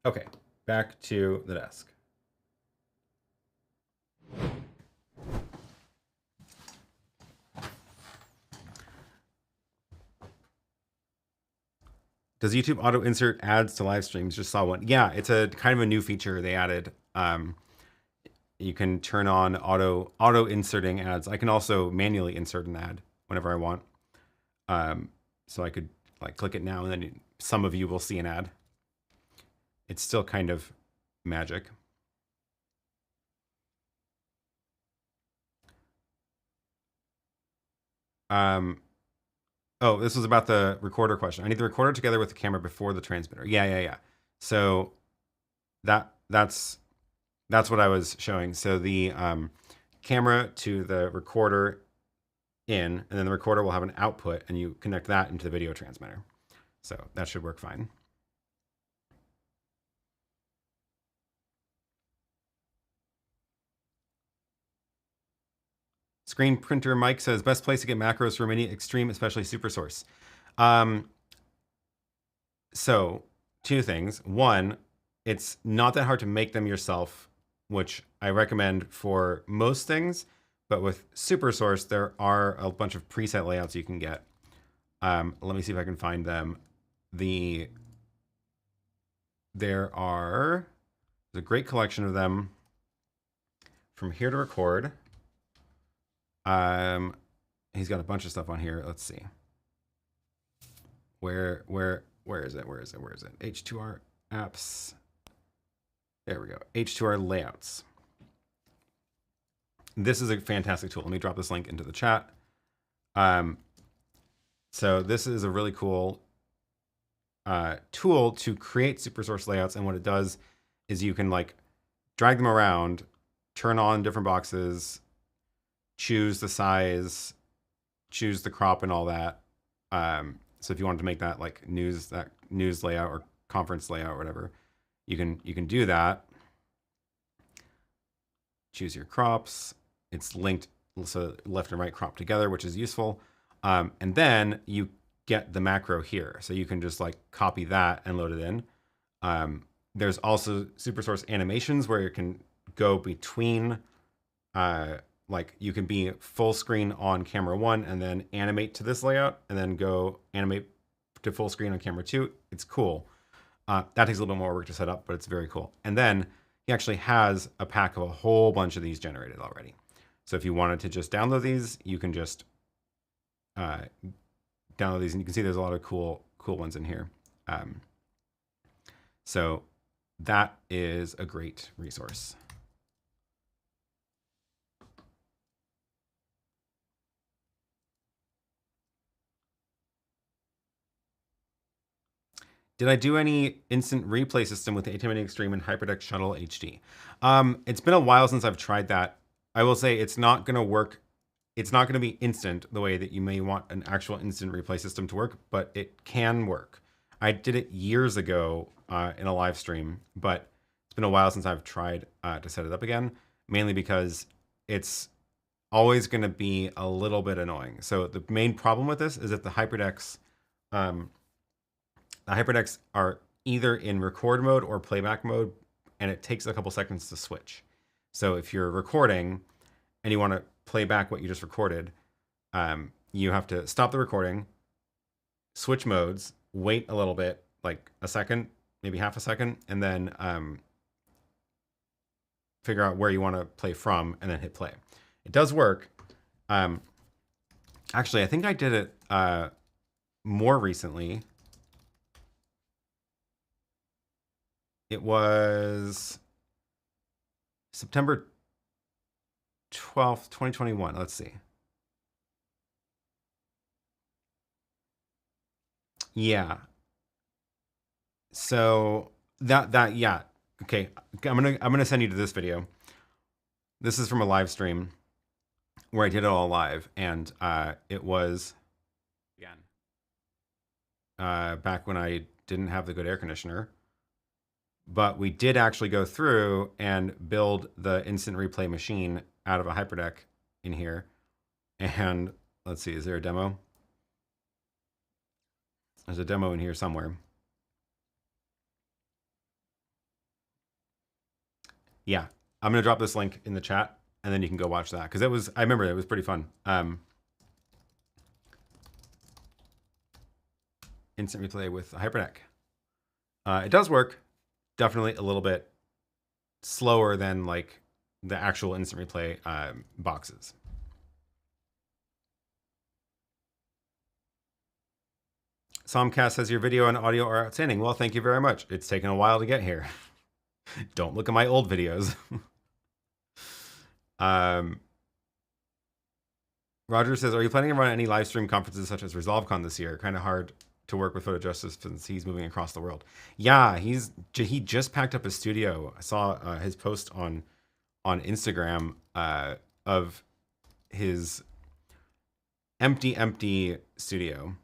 [SPEAKER 1] Okay, back to the desk. Does YouTube auto insert ads to live streams? Just saw one. Yeah, it's a kind of a new feature they added. You can turn on auto inserting ads. I can also manually insert an ad whenever I want. So I could like click it now, and then some of you will see an ad. It's still kind of magic. Oh, this was about the recorder question. I need the recorder together with the camera before the transmitter. Yeah. So that's what I was showing. So the camera to the recorder in, and then the recorder will have an output, and you connect that into the video transmitter. So that should work fine. Screen printer Mike says, best place to get macros for mini extreme, especially super source. So two things. One, it's not that hard to make them yourself, which I recommend for most things. But with super source, there are a bunch of preset layouts you can get. Let me see if I can find them. There's a great collection of them. From here to record. He's got a bunch of stuff on here. Let's see. Where is it? H2R apps. There we go. H2R layouts. This is a fantastic tool. Let me drop this link into the chat. So this is a really cool tool to create super source layouts. And what it does is you can like drag them around, turn on different boxes, choose the size, choose the crop and all that. So if you wanted to make that like news news layout or conference layout or whatever, you can do that. Choose your crops. It's linked, so left and right crop together, which is useful. And then you get the macro here. So you can just like copy that and load it in. There's also SuperSource animations where you can go between, like you can be full screen on camera 1 and then animate to this layout and then go animate to full screen on camera 2. It's cool. That takes a little bit more work to set up, but it's very cool. And then he actually has a pack of a whole bunch of these generated already. So if you wanted to just download these, you can just download these, and you can see there's a lot of cool ones in here. So that is a great resource. Did I do any instant replay system with the ATEM Mini Extreme and Hyperdeck Shuttle HD? It's been a while since I've tried that. I will say it's not going to work. It's not going to be instant the way that you may want an actual instant replay system to work, but it can work. I did it years ago in a live stream, but it's been a while since I've tried to set it up again, mainly because it's always going to be a little bit annoying. So the main problem with this is that the Hyperdecks are either in record mode or playback mode, and it takes a couple seconds to switch. So if you're recording and you want to play back what you just recorded, you have to stop the recording, switch modes, wait a little bit, like a second, maybe half a second, and then figure out where you want to play from, and then hit play. It does work. Actually, I think I did it more recently. It was September 12th, 2021. Let's see. Yeah. So yeah. Okay. I'm gonna send you to this video. This is from a live stream where I did it all live, and it was again back when I didn't have the good air conditioner. But we did actually go through and build the instant replay machine out of a Hyperdeck in here. And let's see, is there a demo? There's a demo in here somewhere. Yeah, I'm gonna drop this link in the chat, and then you can go watch that, because I remember it was pretty fun. Instant replay with a Hyperdeck. It does work. Definitely a little bit slower than like the actual instant replay boxes. Somcast says your video and audio are outstanding. Well, thank you very much. It's taken a while to get here. Don't look at my old videos. Roger says, are you planning to run any live stream conferences such as ResolveCon this year? Kind of hard to work with Photo Justice since he's moving across the world. Yeah, he just packed up his studio. I saw his post on Instagram of his empty studio.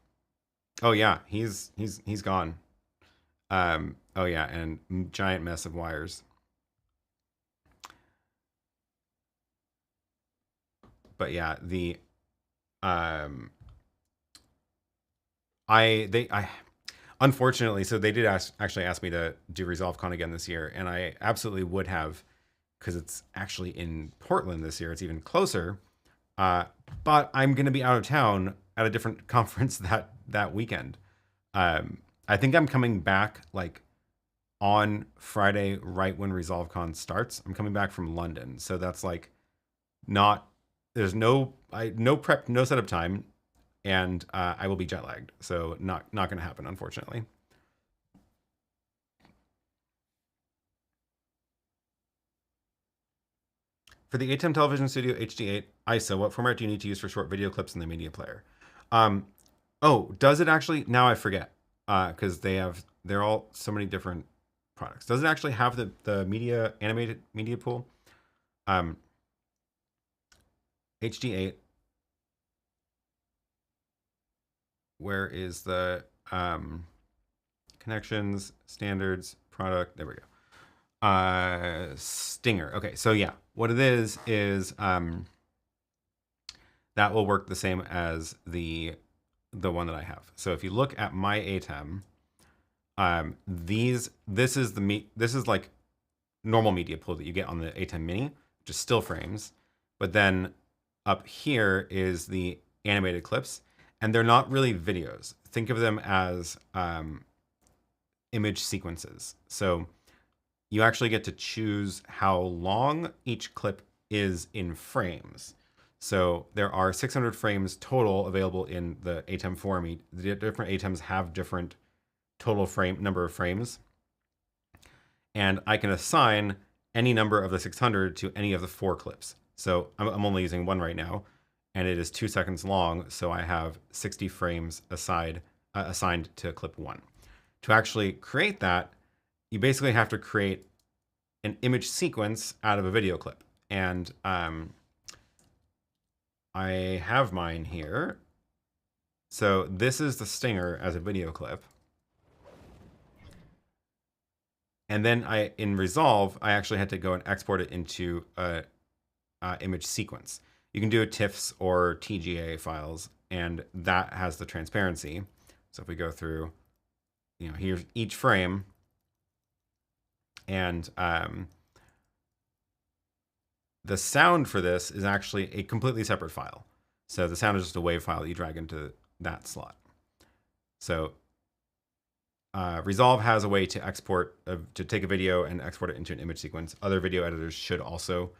[SPEAKER 1] Oh yeah, he's gone. Oh yeah, and giant mess of wires. But yeah, the unfortunately, so they did actually ask me to do ResolveCon again this year, and I absolutely would have, because it's actually in Portland this year. It's even closer. But I'm going to be out of town at a different conference that weekend. I think I'm coming back like on Friday, right when ResolveCon starts. I'm coming back from London, so that's like there's no prep, no setup time, and I will be jet lagged, so not going to happen, unfortunately. For the ATEM Television Studio HD8 ISO, what format do you need to use for short video clips in the media player? Oh, does it actually? Now I forget, because they're all so many different products. Does it actually have the animated media pool? HD8. Where is the connections, standards, product. There we go. Stinger. Okay, so yeah, what it is that will work the same as the one that I have. So if you look at my ATEM, this is like normal media pool that you get on the ATEM Mini, just still frames. But then up here is the animated clips, and they're not really videos. Think of them as image sequences. So you actually get to choose how long each clip is in frames. So there are 600 frames total available in the ATEM forum. The different ATEMs have different total number of frames. And I can assign any number of the 600 to any of the 4 clips. So I'm only using one right now, and it is 2 seconds long. So I have 60 frames assigned to clip 1. To actually create that, you basically have to create an image sequence out of a video clip. And I have mine here. So this is the stinger as a video clip. And then in Resolve, I actually had to go and export it into a image sequence. You can do a TIFFs or TGA files, and that has the transparency. So if we go through, here's each frame, and the sound for this is actually a completely separate file. So the sound is just a WAV file that you drag into that slot. So Resolve has a way to export, to take a video and export it into an image sequence. Other video editors should also,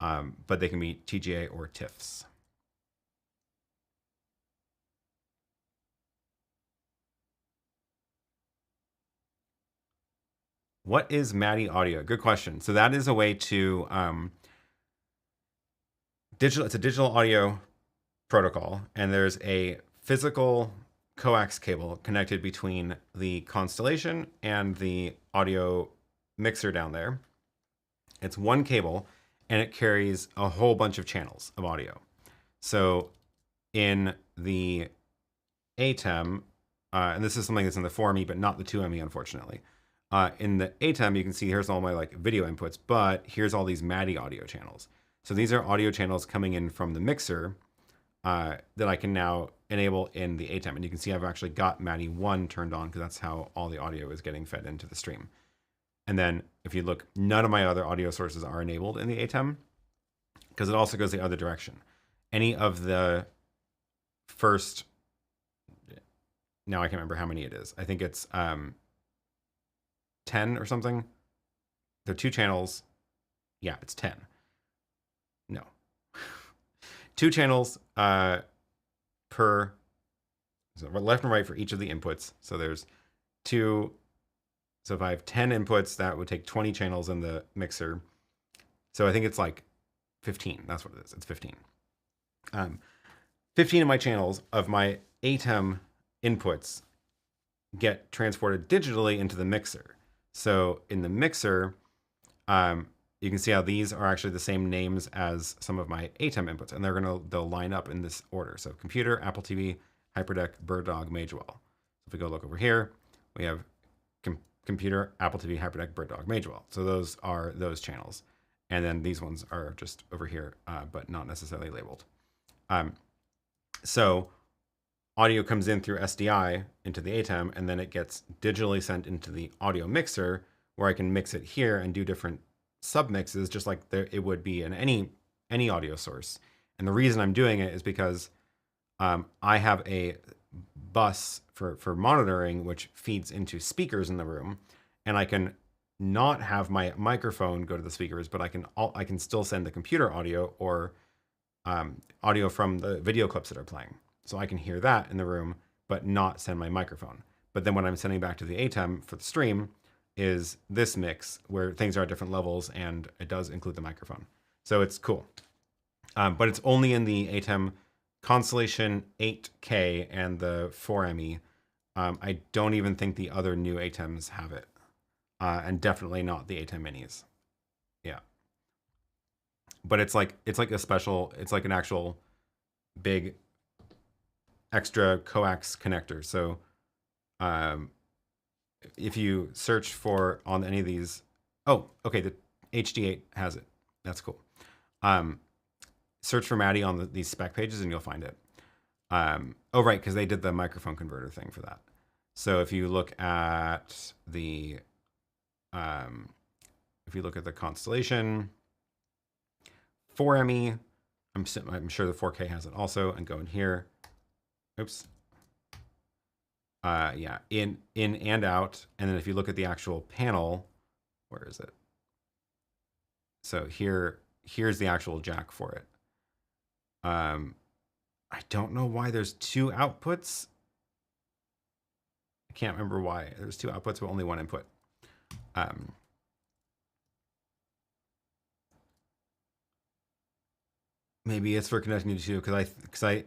[SPEAKER 1] but they can be TGA or TIFFs. What is MADI audio? Good question. So that is a way to it's a digital audio protocol, and there's a physical coax cable connected between the Constellation and the audio mixer down there. It's one cable, and it carries a whole bunch of channels of audio. So in the ATEM, and this is something that's in the 4ME, but not the 2ME, unfortunately. In the ATEM, you can see here's all my video inputs, but here's all these MADI audio channels. So these are audio channels coming in from the mixer that I can now enable in the ATEM. And you can see I've actually got MADI 1 turned on because that's how all the audio is getting fed into the stream. And then if you look, none of my other audio sources are enabled in the ATEM because it also goes the other direction. Any of the first, now I can't remember how many it is. I think it's 10 or something. There are 2 channels. Yeah, it's 10. No. 2 channels per, so left and right for each of the inputs. So there's 2. So if I have 10 inputs, that would take 20 channels in the mixer. So I think it's like 15. That's what it is. It's 15. 15 of my channels of my ATEM inputs get transported digitally into the mixer. So in the mixer, you can see how these are actually the same names as some of my ATEM inputs, and they'll line up in this order. So computer, Apple TV, Hyperdeck, Bird Dog, Magewell. So if we go look over here, we have computer, Apple TV, Hyperdeck, Bird Dog, Magewell. So those are those channels. And then these ones are just over here, but not necessarily labeled. So audio comes in through SDI into the ATEM, and then it gets digitally sent into the audio mixer, where I can mix it here and do different submixes, just like it would be in any audio source. And the reason I'm doing it is because I have a bus for monitoring, which feeds into speakers in the room, and I can not have my microphone go to the speakers, but I can still send the computer audio or audio from the video clips that are playing. So I can hear that in the room, but not send my microphone. But then when I'm sending back to the ATEM for the stream is this mix where things are at different levels, and it does include the microphone. So it's cool. But it's only in the ATEM Constellation 8K and the 4ME. I don't even think the other new ATEMs have it. And definitely not the ATEM Minis. Yeah. But it's like a special, it's like an actual big extra coax connector. So if you search for on any of these, oh, okay, the HD8 has it. That's cool. Search for Maddie on these spec pages and you'll find it. Oh, right, because they did the microphone converter thing for that. So if you look at the Constellation 4ME, I'm sure the 4K has it also, and go in here. Oops. Yeah, in and out, and then if you look at the actual panel, where is it? So here's the actual jack for it. I don't know why there's two outputs. I can't remember why. There's two outputs, but only one input. Maybe it's for connecting to two because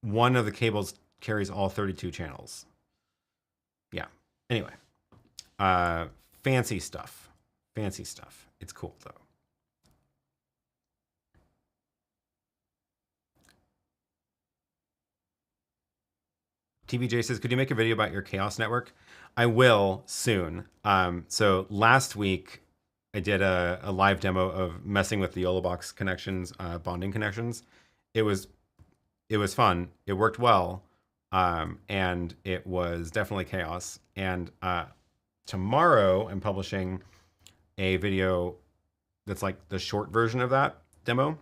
[SPEAKER 1] one of the cables carries all 32 channels. Yeah. Anyway, fancy stuff. Fancy stuff. It's cool though. TBJ says, could you make a video about your Chaos network? I will soon. So last week I did a live demo of messing with the YoloBox connections, bonding connections. It was fun. It worked well. And it was definitely chaos. And tomorrow I'm publishing a video that's like the short version of that demo.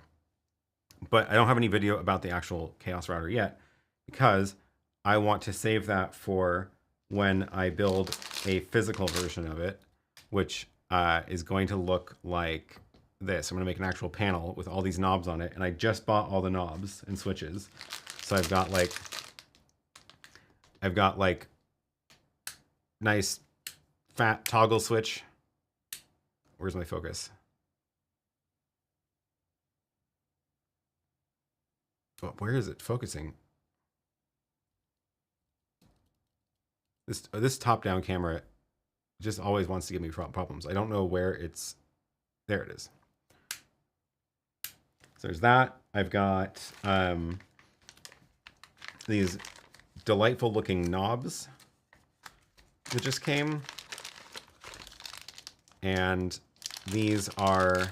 [SPEAKER 1] But I don't have any video about the actual Chaos router yet because I want to save that for when I build a physical version of it, which is going to look like this. I'm going to make an actual panel with all these knobs on it, and I just bought all the knobs and switches. So I've got like nice fat toggle switch. Where's my focus? Oh, where is it focusing? This top-down camera just always wants to give me problems. I don't know where it's. There it is. So there's that. I've got these delightful looking knobs that just came. And these are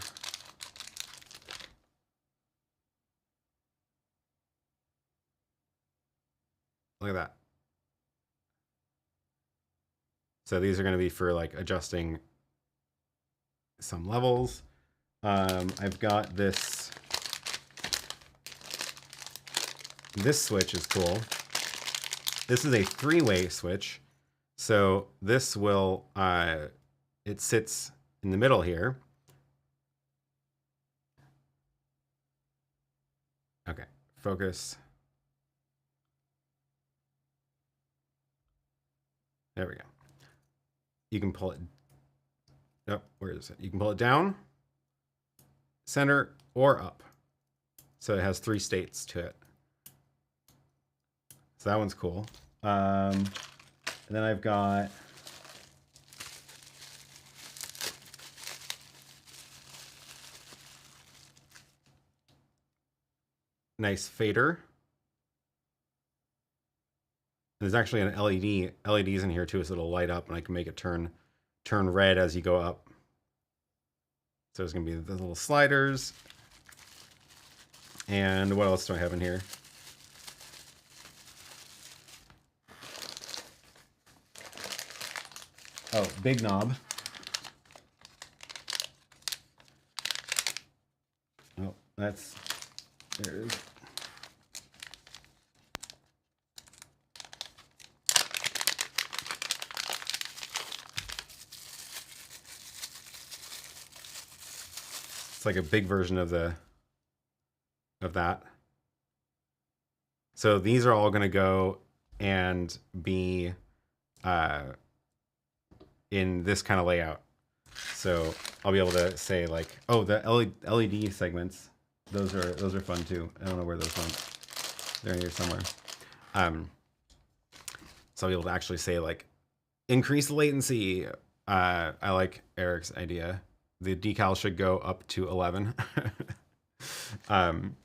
[SPEAKER 1] look at that. So these are going to be for like adjusting some levels. I've got this switch is cool. This is a 3-way switch. So this will, it sits in the middle here. Okay, focus. There we go. You can pull it. Oh, where is it? You can pull it down, center, or up. So it has 3 states to it. So that one's cool. And then I've got nice fader. There's actually an LEDs in here too, so it'll light up and I can make it turn red as you go up. So there's gonna be the little sliders. And what else do I have in here? Oh, big knob. Oh, there it is. It's like a big version of that. So these are all going to go and be in this kind of layout. So I'll be able to say like, oh, the LED segments, those are fun too. I don't know where those went. They're in here somewhere. So I'll be able to actually say like, increase latency. I like Eric's idea. The decal should go up to 11. And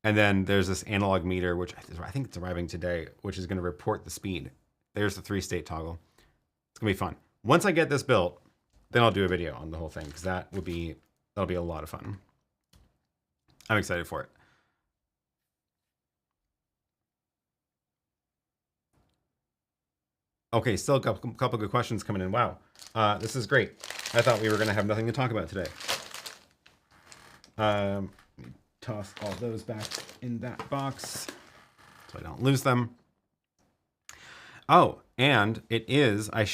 [SPEAKER 1] then there's this analog meter, which I think it's arriving today, which is going to report the speed. There's the 3-state toggle. gonna be fun. Once I get this built, then I'll do a video on the whole thing, because that'll be a lot of fun. I'm excited for it. Okay, still a couple good questions coming in. Wow, this is great. I thought we were gonna have nothing to talk about today. Let me toss all those back in that box so I don't lose them. Oh, and it is, I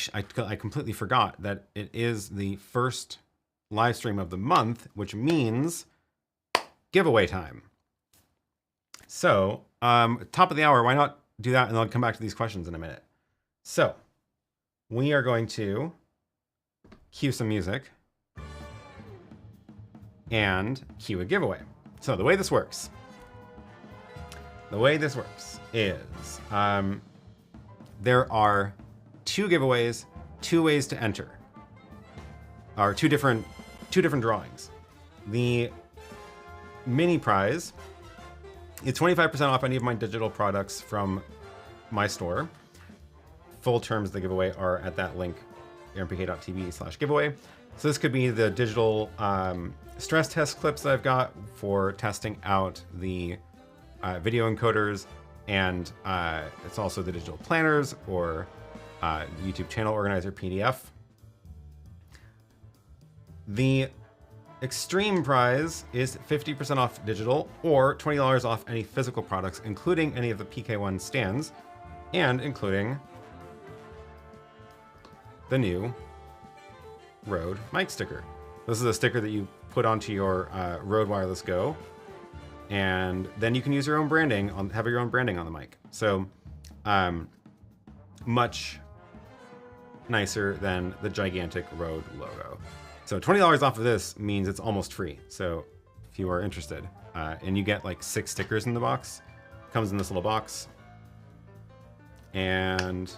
[SPEAKER 1] completely forgot that it is the first live stream of the month, which means giveaway time. So, top of the hour, why not do that? And I'll come back to these questions in a minute. So, we are going to cue some music and cue a giveaway. So the way this works is there are 2 giveaways, 2 ways to enter, or two different drawings. The mini prize is 25% off any of my digital products from my store. Full terms of the giveaway are at that link, aaronpk.tv/giveaway. So this could be the digital stress test clips that I've got for testing out the video encoders, and it's also the digital planners or YouTube channel organizer PDF. The extreme prize is 50% off digital or $20 off any physical products, including any of the PK1 stands and including the new RØDE mic sticker. This is a sticker that you put onto your RØDE Wireless Go, and then you can use your own branding have your own branding on the mic. So much nicer than the gigantic RØDE logo. So $20 off of this means it's almost free. So if you are interested, and you get like 6 stickers in the box, comes in this little box, and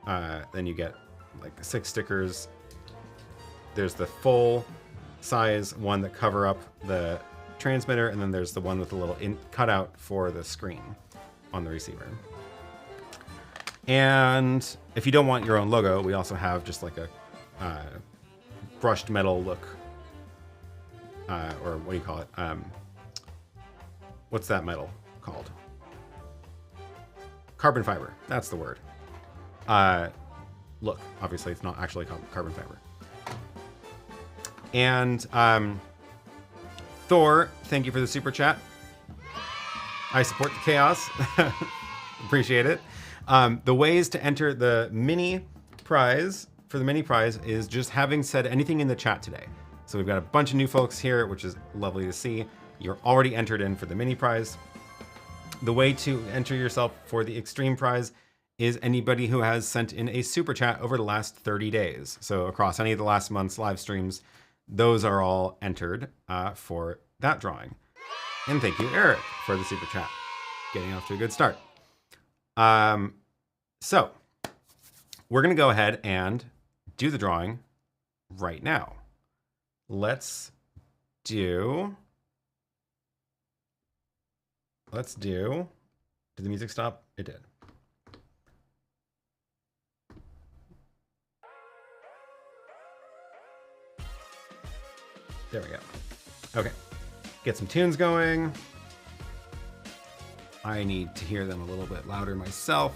[SPEAKER 1] then you get like 6 stickers. There's the full size one that cover up the transmitter, and then there's the one with a little cutout for the screen on the receiver. And if you don't want your own logo, we also have just like a brushed metal look, or what do you call it? What's that metal called? Carbon fiber, that's the word. Look, obviously it's not actually carbon fiber. And Thor, thank you for the super chat. I support the chaos. Appreciate it. The ways to enter the mini prize, for the mini prize, is just having said anything in the chat today. So we've got a bunch of new folks here, which is lovely to see. You're already entered in for the mini prize. The way to enter yourself for the extreme prize is anybody who has sent in a super chat over the last 30 days. So across any of the last month's live streams, those are all entered for that drawing. And thank you, Eric, for the super chat. Getting off to a good start. So we're gonna go ahead and do the drawing right now. Let's do, did the music stop? It did. There we go. Okay, get some tunes going. I need to hear them a little bit louder myself.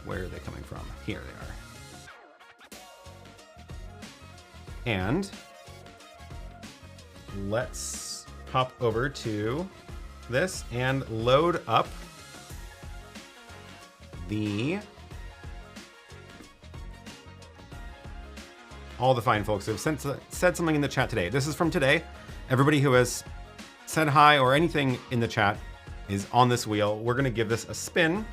[SPEAKER 1] Where are they coming from? Here they are. And let's hop over to this and load up all the fine folks who have said something in the chat today. This is from today. Everybody who has said hi or anything in the chat is on this wheel. We're gonna give this a spin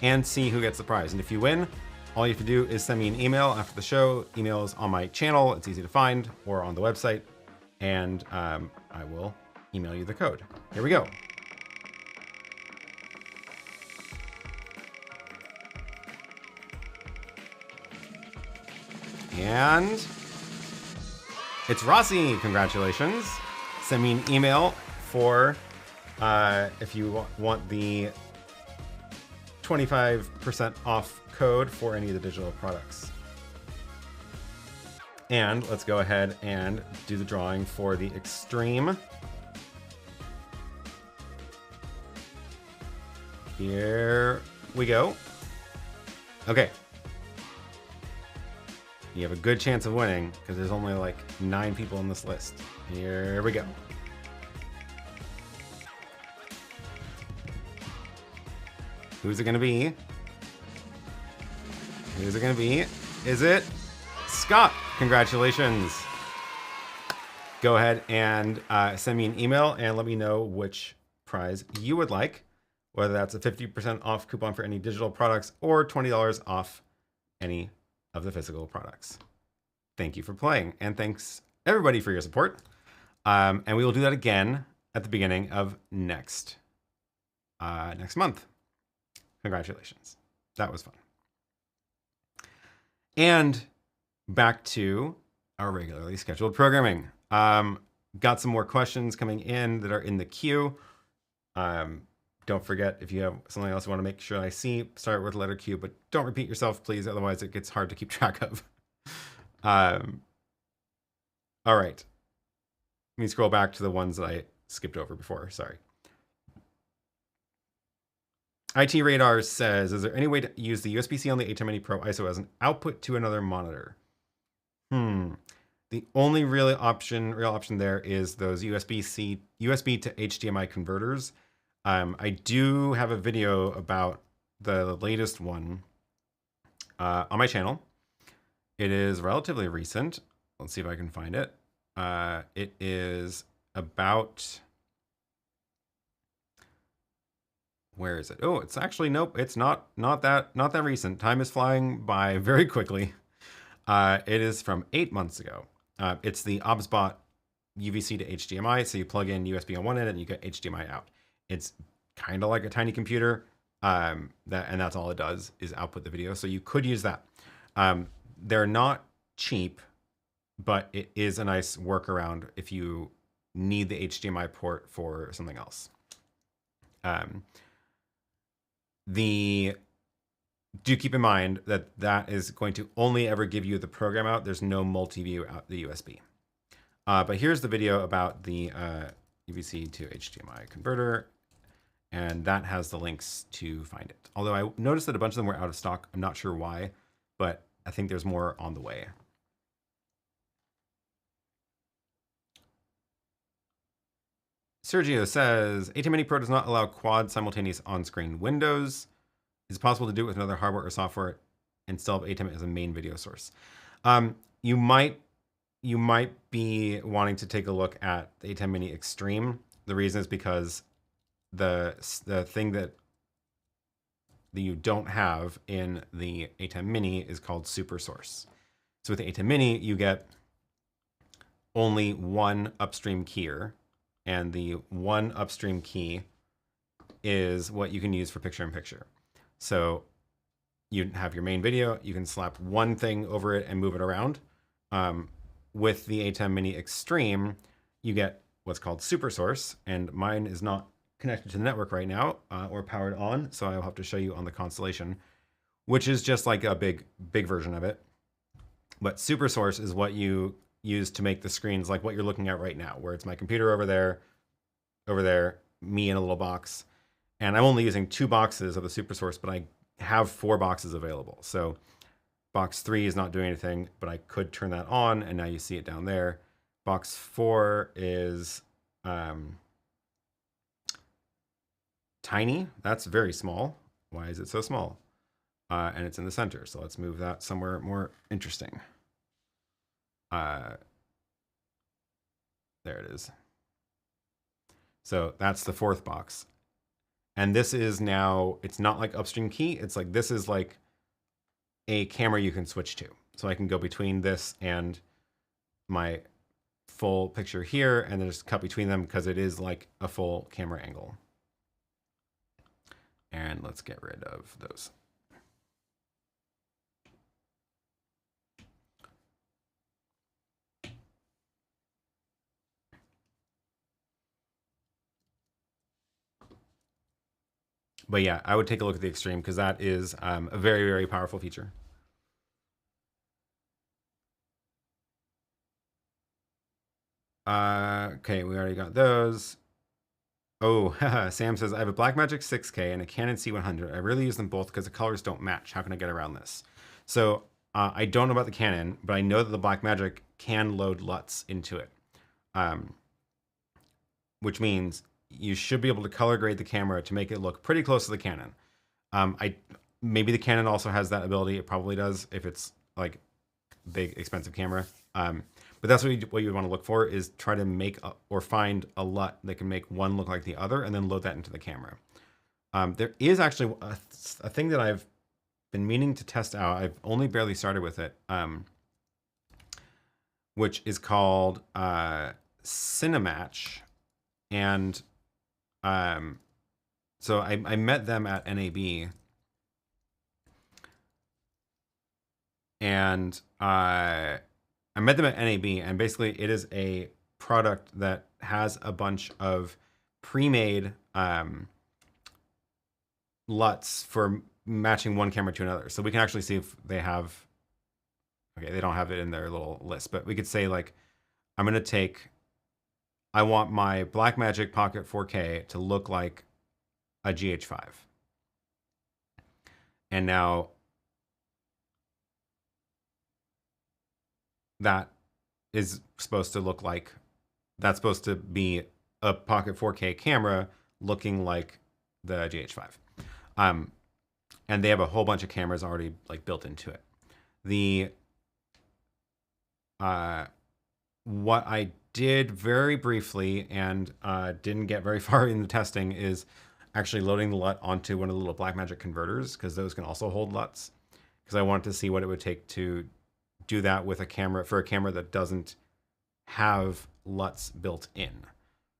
[SPEAKER 1] and see who gets the prize. And if you win, all you have to do is send me an email after the show. Email is on my channel, it's easy to find, or on the website, and I will email you the code. Here we go. And it's Rossi, congratulations. Send me an email for if you want the 25% off code for any of the digital products. And let's go ahead and do the drawing for the Extreme. Here we go. Okay. You have a good chance of winning because there's only like 9 people on this list. Here we go. Who's it gonna be? Who's it gonna be? Is it Scott? Congratulations. Go ahead and send me an email and let me know which prize you would like, whether that's a 50% off coupon for any digital products or $20 off any of the physical products. Thank you for playing, and thanks everybody for your support. And we will do that again at the beginning of next month. Congratulations. That was fun. And back to our regularly scheduled programming. Got some more questions coming in that are in the queue. Don't forget, if you have something else you want to make sure I see, start with letter Q, but don't repeat yourself, please. Otherwise, it gets hard to keep track of. All right. Let me scroll back to the ones that I skipped over before. Sorry. IT Radar says, is there any way to use the USB-C on the ATEM Mini Pro ISO as an output to another monitor? The only real option there is those USB to HDMI converters. I do have a video about the latest one on my channel. It is relatively recent. Let's see if I can find it. It is about... Where is it? Oh, it's actually, nope, it's not that recent. Time is flying by very quickly. It is from 8 months ago. It's the OBSBot UVC to HDMI. So you plug in USB on one end and you get HDMI out. It's kind of like a tiny computer. And that's all it does is output the video. So you could use that. They're not cheap, but it is a nice workaround if you need the HDMI port for something else. Do keep in mind that that is going to only ever give you the program out. There's no multi-view out the USB. But here's the video about the UVC to HDMI converter, and that has the links to find it. Although I noticed that a bunch of them were out of stock. I'm not sure why, but I think there's more on the way. Sergio says, ATEM Mini Pro does not allow quad simultaneous on-screen windows. Is it possible to do it with another hardware or software instead of ATEM as a main video source? You might be wanting to take a look at the ATEM Mini Extreme. The reason is because the thing that you don't have in the ATEM Mini is called Super Source. So with the ATEM Mini, you get only one upstream keyer, and the one upstream key is what you can use for picture-in-picture. So you have your main video, you can slap one thing over it and move it around. With the ATEM Mini Extreme, you get what's called Super Source, and mine is not connected to the network right now or powered on, so I'll have to show you on the Constellation, which is just like a big version of it. But Super Source is what you use to make the screens like what you're looking at right now, where it's my computer over there, me in a little box. And I'm only using 2 boxes of the Super Source, but I have 4 boxes available. So box 3 is not doing anything, but I could turn that on, and now you see it down there. Box 4 is tiny. That's very small. Why is it so small? And it's in the center, so let's move that somewhere more interesting. There it is. So that's the 4th box. And this is now, it's not like upstream key. It's like, this is like a camera you can switch to. So I can go between this and my full picture here, and then just cut between them because it is like a full camera angle. And let's get rid of those. But yeah, I would take a look at the Extreme because that is a very, very powerful feature. Okay, we already got those. Oh, Sam says, I have a Blackmagic 6K and a Canon C100. I really use them both because the colors don't match. How can I get around this? So I don't know about the Canon, but I know that the Blackmagic can load LUTs into it, which means you should be able to color grade the camera to make it look pretty close to the Canon. Maybe the Canon also has that ability. It probably does if it's like big, expensive camera. But that's what you would want to look for is try to make or find a LUT that can make one look like the other and then load that into the camera. There is actually a thing that I've been meaning to test out. I've only barely started with it, which is called Cinematch. And so I met them at NAB. And I met them at NAB, and basically it is a product that has a bunch of pre-made LUTs for matching one camera to another. So we can actually see if they have, okay, they don't have it in their little list, but we could say like, I'm going to I want my Blackmagic Pocket 4K to look like a GH5. And now that is supposed to look like, that's supposed to be a Pocket 4K camera looking like the GH5. And they have a whole bunch of cameras already like built into it. What I did very briefly and didn't get very far in the testing is actually loading the LUT onto one of the little Blackmagic converters, because those can also hold LUTs, because I wanted to see what it would take to do that with a camera, for a camera that doesn't have LUTs built in.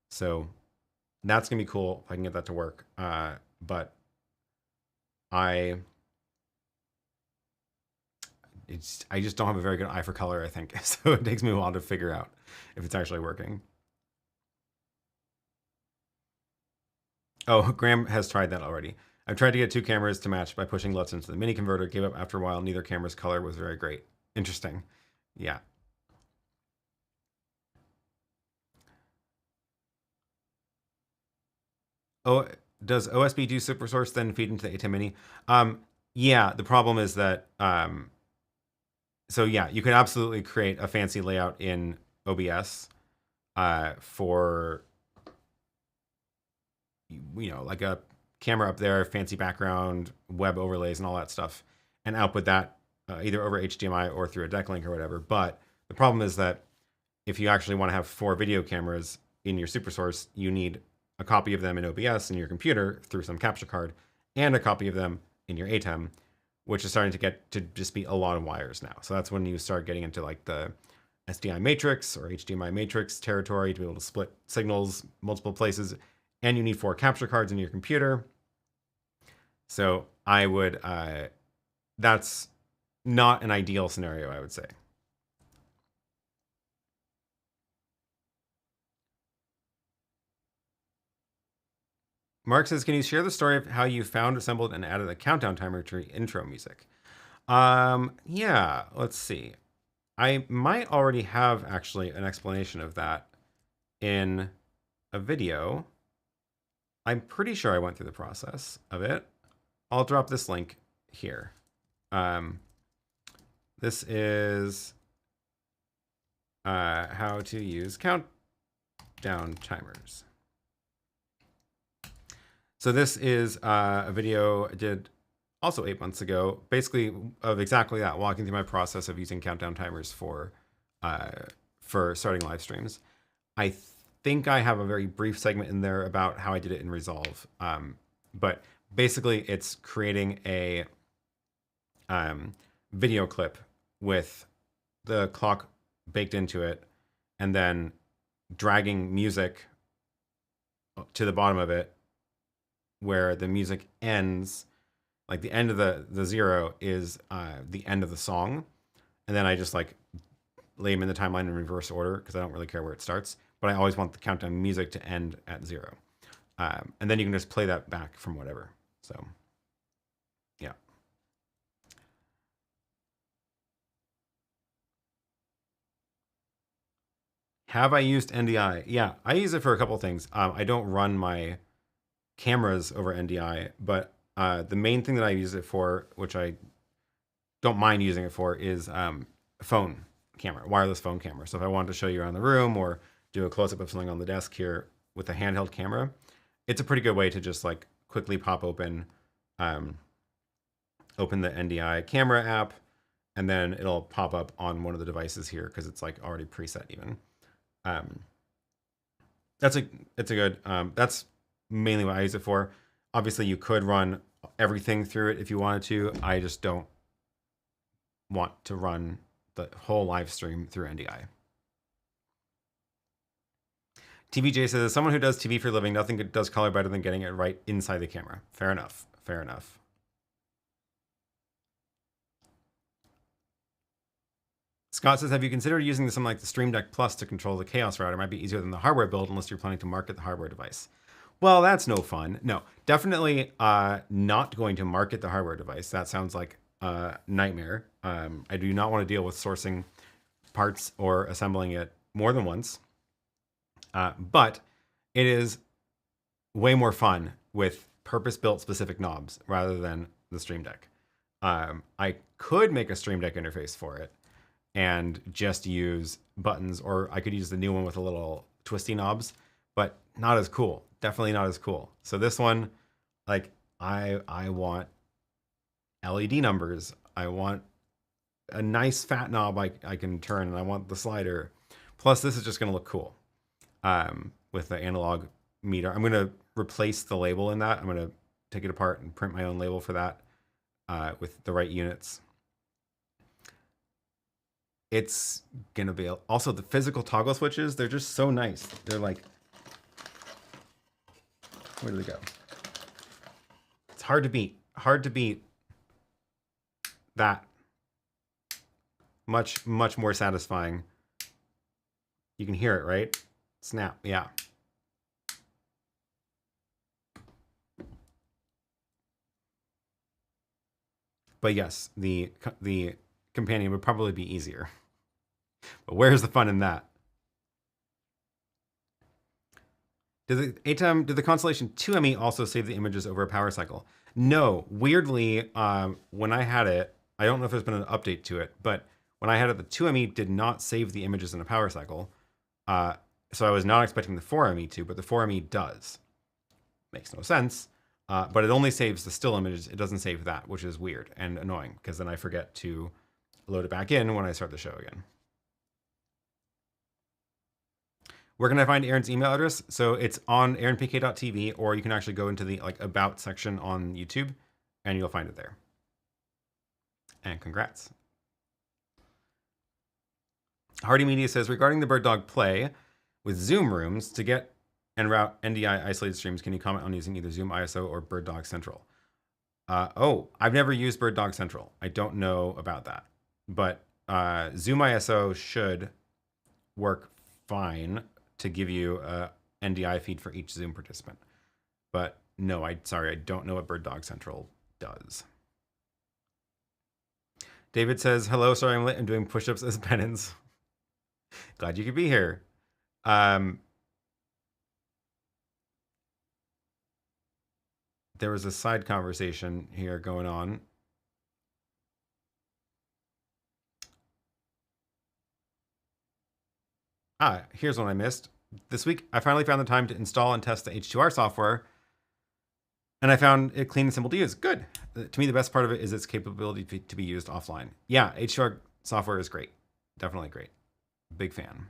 [SPEAKER 1] So that's gonna be cool if I can get that to work. But I just don't have a very good eye for color, I think. So it takes me a while to figure out if it's actually working. Oh, Graham has tried that already. I've tried to get two cameras to match by pushing LUTs into the mini converter, gave up after a while. Neither camera's color was very great. Interesting. Yeah. Oh, does OSB do SuperSource then feed into the ATEM Mini? Yeah, the problem is that, so yeah, you can absolutely create a fancy layout in OBS for, you know, like a camera up there, fancy background, web overlays and all that stuff, and output that either over HDMI or through a deck link or whatever. But the problem is that if you actually want to have 4 video cameras in your SuperSource, you need a copy of them in OBS in your computer through some capture card, and a copy of them in your ATEM, which is starting to get to just be a lot of wires now. So that's when you start getting into like the SDI matrix or HDMI matrix territory to be able to split signals multiple places, and you need 4 capture cards in your computer. So I would, that's not an ideal scenario, I would say. Mark says, can you share the story of how you found, assembled, and added a countdown timer to your intro music? Yeah, let's see. I might already have actually an explanation of that in a video. I'm pretty sure I went through the process of it. I'll drop this link here. This is how to use countdown timers. So this is a video I did also 8 months ago, basically of exactly that, walking through my process of using countdown timers for starting live streams. I think I have a very brief segment in there about how I did it in Resolve. But basically it's creating a video clip with the clock baked into it, and then dragging music to the bottom of it, where the music ends, like the end of the 0 is the end of the song. And then I just like lay them in the timeline in reverse order because I don't really care where it starts, but I always want the countdown music to end at 0. And then you can just play that back from whatever. So, yeah. Have I used NDI? Yeah, I use it for a couple things. I don't run my cameras over NDI, but the main thing that I use it for, which I don't mind using it for, is phone camera, wireless phone camera. So if I wanted to show you around the room or do a close-up of something on the desk here with a handheld camera, it's a pretty good way to just like quickly pop open open the NDI camera app, and then it'll pop up on one of the devices here because it's like already preset even. It's a good, that's mainly what I use it for. Obviously you could run everything through it if you wanted to. I just don't want to run the whole live stream through NDI. TVJ says, as someone who does TV for a living, nothing does color better than getting it right inside the camera. Fair enough. Fair enough. Scott says, have you considered using something like the Stream Deck Plus to control the Chaos router? It might be easier than the hardware build unless you're planning to market the hardware device. Well, that's no fun. No, definitely not going to market the hardware device. That sounds like a nightmare. I do not want to deal with sourcing parts or assembling it more than once. But it is way more fun with purpose-built specific knobs rather than the Stream Deck. I could make a Stream Deck interface for it and just use buttons, or I could use the new one with a little twisty knobs, but not as cool. Definitely not as cool. So this one, like, I want LED numbers. I want a nice fat knob I can turn, and I want the slider. Plus, this is just going to look cool with the analog meter. I'm going to replace the label in that. I'm going to take it apart and print my own label for that with the right units. It's going to be also the physical toggle switches. They're just so nice. They're like, where do they go? It's hard to beat. Hard to beat that. Much more satisfying. You can hear it, right? Snap, yeah. But yes, the companion would probably be easier. But where's the fun in that? Did the Constellation 2ME also save the images over a power cycle? No. Weirdly, when I had it, I don't know if there's been an update to it, but when I had it, the 2ME did not save the images in a power cycle. So I was not expecting the 4ME to, but the 4ME does. Makes no sense. But it only saves the still images. It doesn't save that, which is weird and annoying because then I forget to load it back in when I start the show again. Where can I find Aaron's email address? So it's on aaronpk.tv, or you can actually go into the about section on YouTube and you'll find it there. And congrats. Hardy Media says, regarding the Bird Dog Play with Zoom rooms to get and route NDI isolated streams, can you comment on using either Zoom ISO or Bird Dog Central? Oh, I've never used Bird Dog Central. I don't know about that. But Zoom ISO should work fine to give you a NDI feed for each Zoom participant. But no, sorry, I don't know what Bird Dog Central does. David says, hello, sorry I'm late. I'm doing push-ups as penance. Glad you could be here. There was a side conversation here going on. Here's one I missed. This week, I finally found the time to install and test the H2R software, and I found it clean and simple to use. Good. To me, the best part of it is its capability to be used offline. Yeah, H2R software is great. Definitely great. Big fan.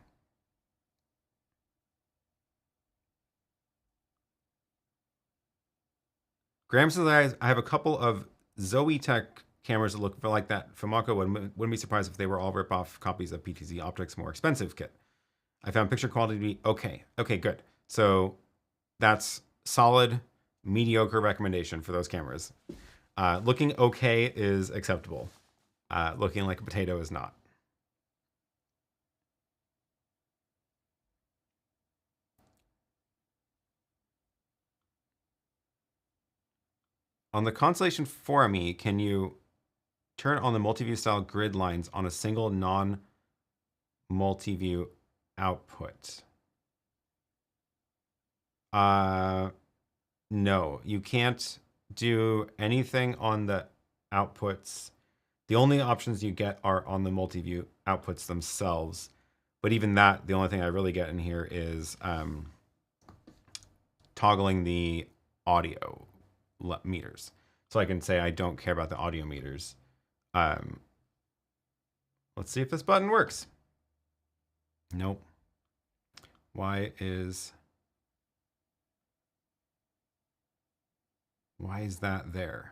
[SPEAKER 1] Graham says, I have a couple of Zoetech cameras that look like that Fumaco. Wouldn't be surprised if they were all rip-off copies of PTZ Optics' more expensive kit. I found picture quality to be okay. Okay, good. So that's solid, mediocre recommendation for those cameras. Looking okay is acceptable. Looking like a potato is not. On the Constellation 4ME, can you turn on the multi-view style grid lines on a single non-multi-view output? No, you can't do anything on the outputs. The only options you get are on the multi-view outputs themselves. But even that, the only thing I really get in here is toggling the audio meters. So I can say I don't care about the audio meters. Let's see if this button works. Nope. Why is that there?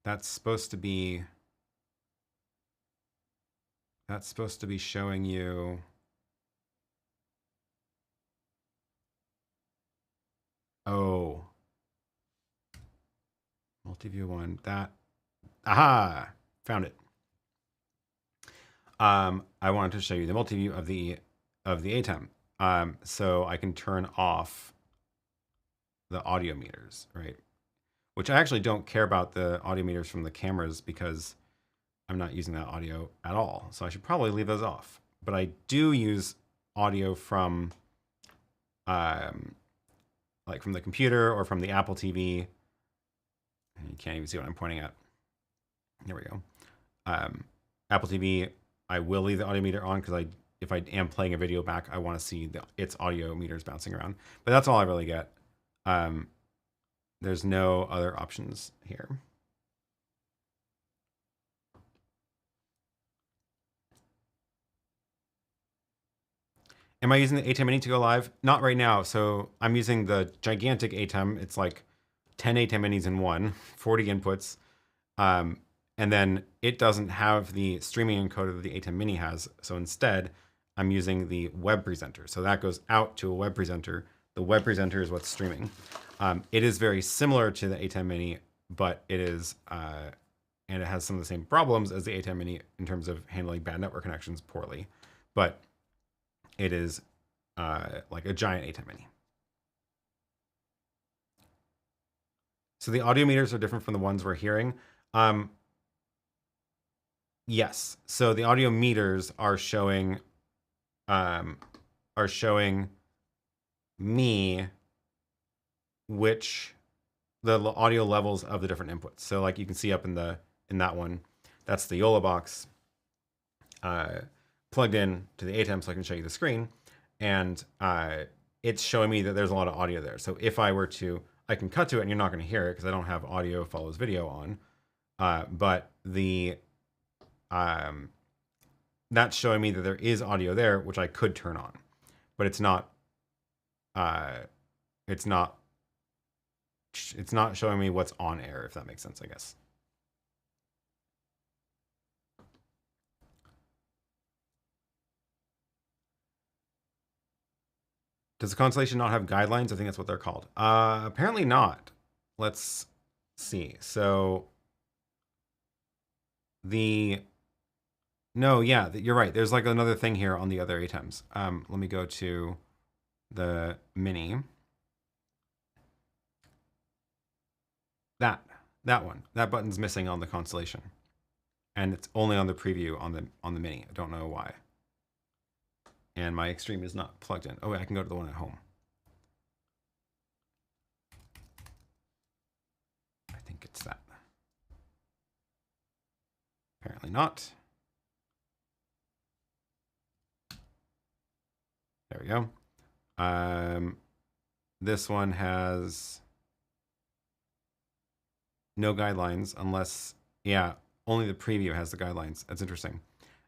[SPEAKER 1] That's supposed to be showing you. Oh, multi-view one. That. Aha! Found it. I wanted to show you the multi-view of the ATEM. So I can turn off the audio meters, right? Which I actually don't care about the audio meters from the cameras because I'm not using that audio at all. So I should probably leave those off. But I do use audio from like from the computer or from the Apple TV. You can't even see what I'm pointing at. There we go. Apple TV, I will leave the audio meter on because if I am playing a video back, I want to see its audio meters bouncing around. But that's all I really get. There's no other options here. Am I using the ATEM Mini to go live? Not right now. So I'm using the gigantic ATEM. It's like 10 ATEM Minis in one, 40 inputs. And then it doesn't have the streaming encoder that the ATEM Mini has. So instead, I'm using the web presenter. So that goes out to a web presenter. The web presenter is what's streaming. It is very similar to the ATEM Mini, but it is, and it has some of the same problems as the ATEM Mini in terms of handling bad network connections poorly. But it is like a giant ATEM Mini. So the audio meters are different from the ones we're hearing. Yes. So the audio meters are showing me which the audio levels of the different inputs. So like you can see up in that one, that's the YoloBox plugged in to the ATEM, so I can show you the screen, and it's showing me that there's a lot of audio there. So if I were to, I can cut to it and you're not going to hear it because I don't have audio follows video on, but that's showing me that there is audio there, which I could turn on, but it's not showing me what's on air, if that makes sense, I guess. Does the Constellation not have guidelines? I think that's what they're called. Apparently not. Let's see. So no, yeah, you're right. There's like another thing here on the other ATEMs. Let me go to the Mini. That one. That button's missing on the Constellation. And it's only on the preview on the Mini. I don't know why. And my Extreme is not plugged in. Oh, I can go to the one at home. I think it's that. Apparently not. There we go. This one has no guidelines unless, yeah, only the preview has the guidelines. That's interesting.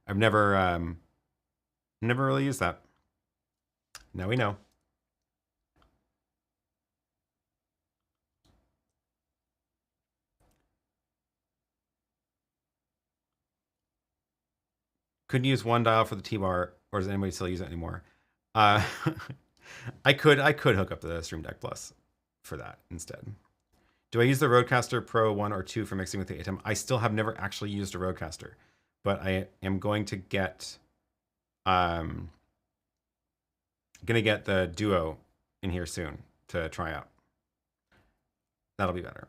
[SPEAKER 1] I've never really used that. Now we know. Couldn't use one dial for the T-bar, or does anybody still use it anymore? I could hook up the Stream Deck Plus for that instead. Do I use the Rodecaster Pro 1 or 2 for mixing with the ATEM? I still have never actually used a Rodecaster, but I am going to get the Duo in here soon to try out. That'll be better.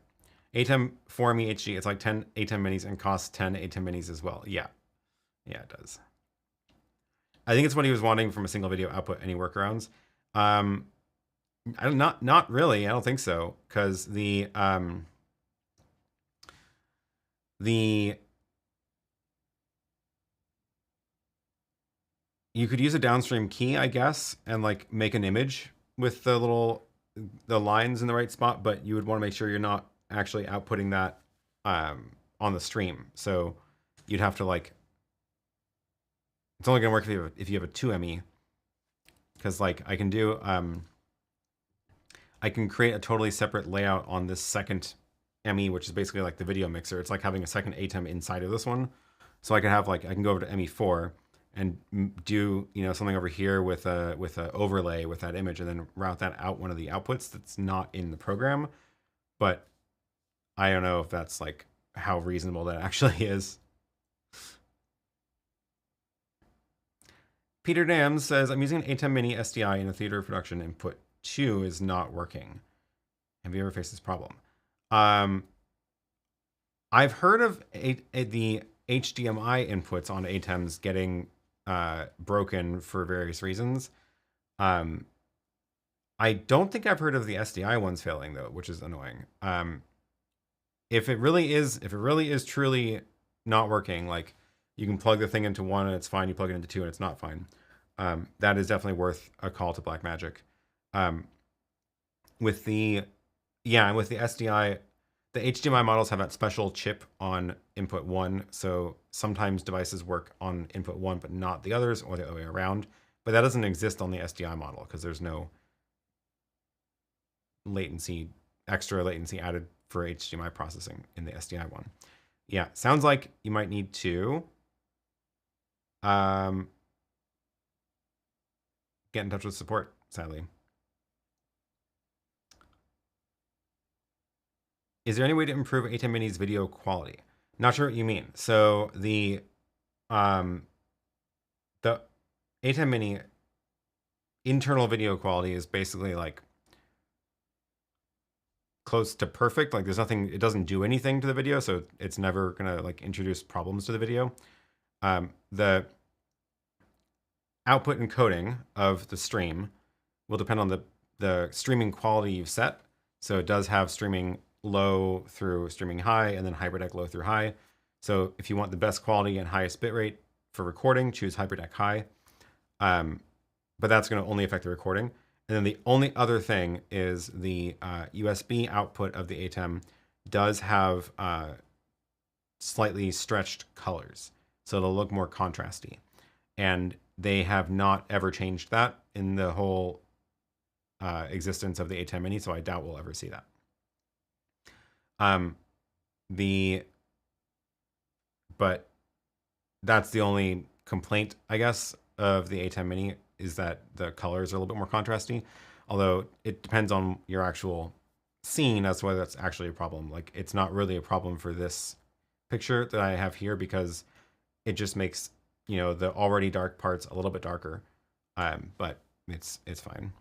[SPEAKER 1] ATEM 4ME HD, it's like 10 ATEM minis and costs 10 ATEM minis as well. Yeah. Yeah, it does. I think it's what he was wanting from a single video output. Any workarounds? Not really. I don't think so, because the you could use a downstream key, I guess, and like make an image with the lines in the right spot, but you would want to make sure you're not actually outputting that on the stream. So you'd have to like, it's only gonna work if you have a 2ME, because like I can do I can create a totally separate layout on this second ME, which is basically like the video mixer. It's like having a second ATEM inside of this one. So I can have like, I can go over to ME4 and do, you know, something over here with a overlay with that image, and then route that out one of the outputs that's not in the program. But I don't know if that's like how reasonable that actually is. Peter Dam says, I'm using an ATEM Mini SDI in a theater production. Input 2 is not working. Have you ever faced this problem? I've heard of the HDMI inputs on ATEMs getting broken for various reasons. I don't think I've heard of the SDI ones failing though, which is annoying. If it really is truly not working, like you can plug the thing into one and it's fine, you plug it into two and it's not fine. That is definitely worth a call to Blackmagic. With the SDI, the HDMI models have that special chip on input 1, so sometimes devices work on input 1 but not the others, or the other way around. But that doesn't exist on the SDI model because there's no extra latency added for HDMI processing in the SDI one. Yeah, sounds like you might need to get in touch with support, sadly. Is there any way to improve ATEM Mini's video quality? Not sure what you mean. So the ATEM Mini internal video quality is basically like close to perfect. Like there's nothing, it doesn't do anything to the video, so it's never gonna like introduce problems to the video. The output encoding of the stream will depend on the streaming quality you've set. So it does have streaming low through streaming high, and then Hyperdeck low through high. So if you want the best quality and highest bitrate for recording, choose Hyperdeck high. But that's going to only affect the recording. And then the only other thing is the USB output of the ATEM does have slightly stretched colors, so it'll look more contrasty. And they have not ever changed that in the whole existence of the ATEM Mini, so I doubt we'll ever see that. But that's the only complaint, I guess, of the ATEM Mini, is that the colors are a little bit more contrasty. Although it depends on your actual scene as to whether that's actually a problem. Like it's not really a problem for this picture that I have here, because it just makes, you know, the already dark parts a little bit darker. But it's fine.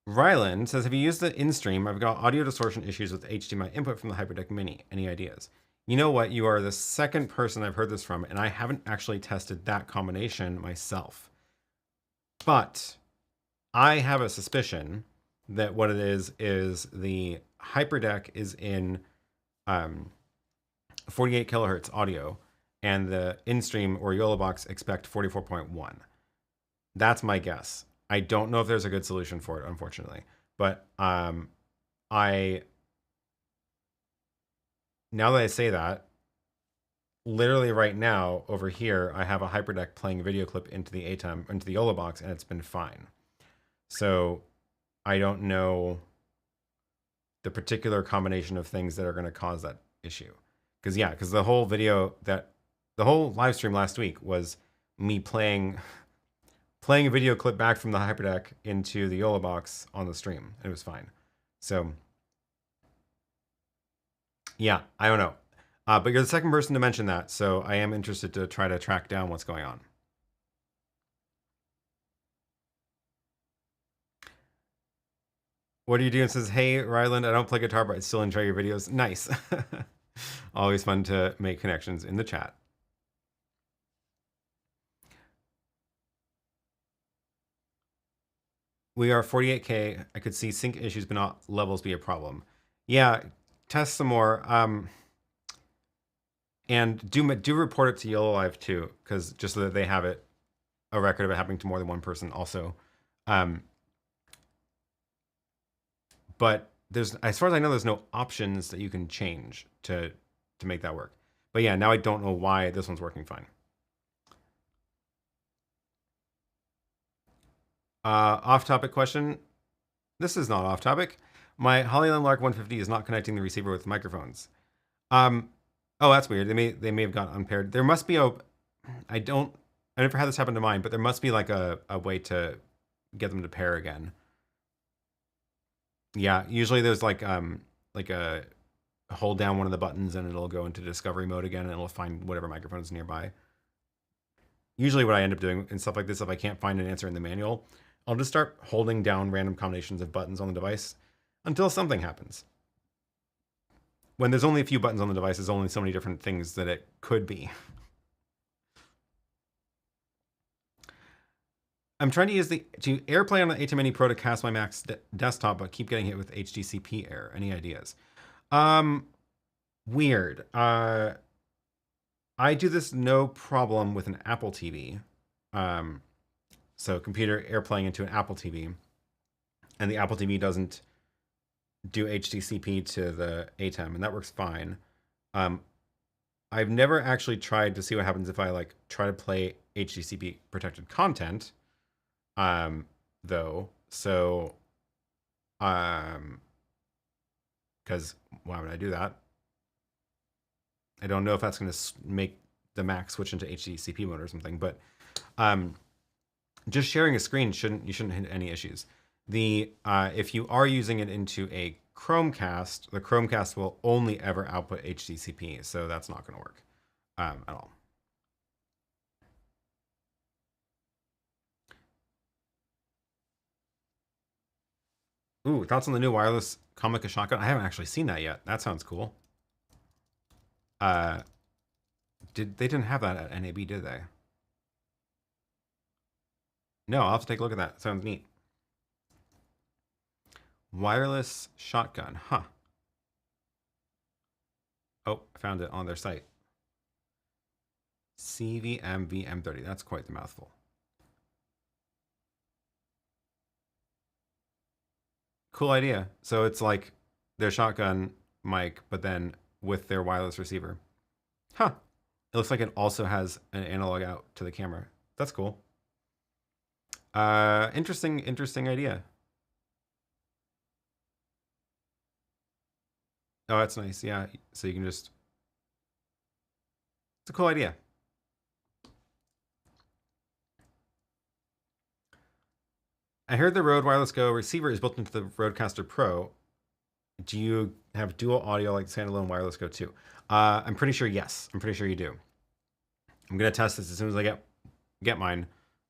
[SPEAKER 1] Ryland says, have you used the InStream? I've got audio distortion issues with HDMI input from the Hyperdeck Mini. Any ideas? You know what? You are the second person I've heard this from, and I haven't actually tested that combination myself. But I have a suspicion that what it is the Hyperdeck is in 48 kilohertz audio, and the InStream or YoloBox expect 44.1. That's my guess. I don't know if there's a good solution for it, unfortunately. But now that I say that, literally right now over here, I have a Hyperdeck playing a video clip into the ATEM, into the YoloBox, and it's been fine. So I don't know the particular combination of things that are going to cause that issue. Because the whole live stream last week was me playing a video clip back from the Hyperdeck into the YoloBox on the stream, and it was fine. So yeah, I don't know. But you're the second person to mention that, so I am interested to try to track down what's going on. What are you doing? It says, hey, Ryland, I don't play guitar, but I still enjoy your videos. Nice. Always fun to make connections in the chat. We are 48K. I could see sync issues, but not levels be a problem. Yeah, test some more. And do report it to YoloLive too, because just so that they have it, a record of it happening to more than one person also. But there's, as far as I know, there's no options that you can change to make that work. But yeah, now I don't know why this one's working fine. Off-topic question. This is not off-topic. My Hollyland Lark 150 is not connecting the receiver with microphones. Oh, that's weird. They may have got unpaired. There must be a. I never had this happen to mine, but there must be like a way to get them to pair again. Yeah, usually there's like a hold down one of the buttons and it'll go into discovery mode again and it'll find whatever microphone is nearby. Usually what I end up doing in stuff like this, if I can't find an answer in the manual, I'll just start holding down random combinations of buttons on the device until something happens. When there's only a few buttons on the device, there's only so many different things that it could be. I'm trying to use to AirPlay on the ATEM Mini Pro to cast my Mac's desktop, but keep getting hit with HDCP error. Any ideas? Weird. I do this no problem with an Apple TV. So computer AirPlaying into an Apple TV, and the Apple TV doesn't do HDCP to the ATEM, and that works fine. I've never actually tried to see what happens if I like try to play HDCP protected content. Though, so, because why would I do that? I don't know if that's going to make the Mac switch into HDCP mode or something, but, just sharing a screen you shouldn't hit any issues. If you are using it into a Chromecast, the Chromecast will only ever output HDCP, so that's not going to work, at all. Ooh, thoughts on the new wireless Comica shotgun? I haven't actually seen that yet. That sounds cool. They didn't have that at NAB, did they? No, I'll have to take a look at that. Sounds neat. Wireless shotgun, huh? Oh, I found it on their site. CVM VM30. That's quite the mouthful. Cool idea. So it's like their shotgun mic, but then with their wireless receiver. Huh. It looks like it also has an analog out to the camera. That's cool. Interesting idea. Oh, that's nice. Yeah. So you can just, it's a cool idea. I heard the Rode Wireless Go receiver is built into the Rodecaster Pro. Do you have dual audio like standalone Wireless Go 2? I'm pretty sure yes. I'm pretty sure you do. I'm gonna test this as soon as I get mine.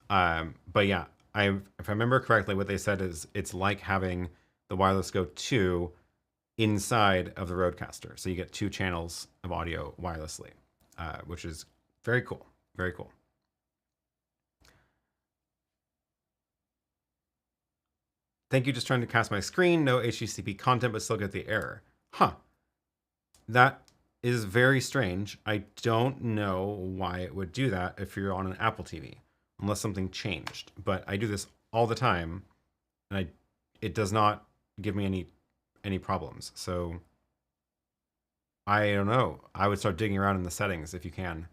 [SPEAKER 1] But yeah, if I remember correctly, what they said is it's like having the Wireless Go 2 inside of the Rodecaster. So you get 2 channels of audio wirelessly, which is very cool. Very cool. Thank you, just trying to cast my screen. No HDCP content, but still get the error. Huh. That is very strange. I don't know why it would do that if you're on an Apple TV, unless something changed. But I do this all the time, and it does not give me any problems. So I don't know. I would start digging around in the settings if you can.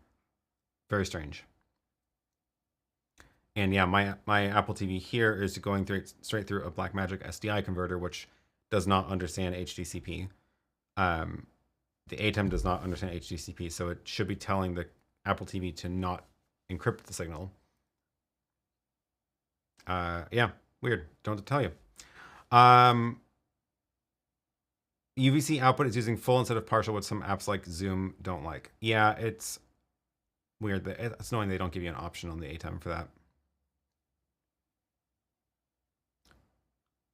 [SPEAKER 1] Very strange. And yeah, my Apple TV here is going straight through a Blackmagic SDI converter, which does not understand HDCP. The ATEM does not understand HDCP, so it should be telling the Apple TV to not encrypt the signal. Yeah, weird. Don't have to tell you. UVC output is using full instead of partial, which some apps like Zoom don't like. Yeah, it's weird. It's annoying they don't give you an option on the ATEM for that.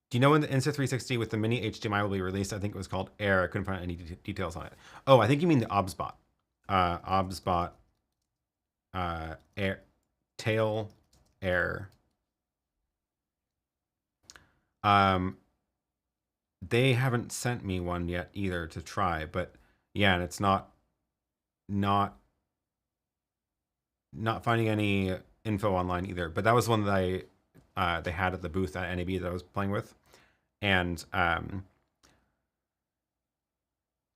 [SPEAKER 1] Do you know when the Insta 360 with the mini HDMI will be released? I think it was called Air. I couldn't find any details on it. Oh, I think you mean the OBSBot. OBSBot Air Tail Air. They haven't sent me one yet either to try, but yeah, and it's not finding any info online either. But that was one that they had at the booth at NAB that I was playing with, and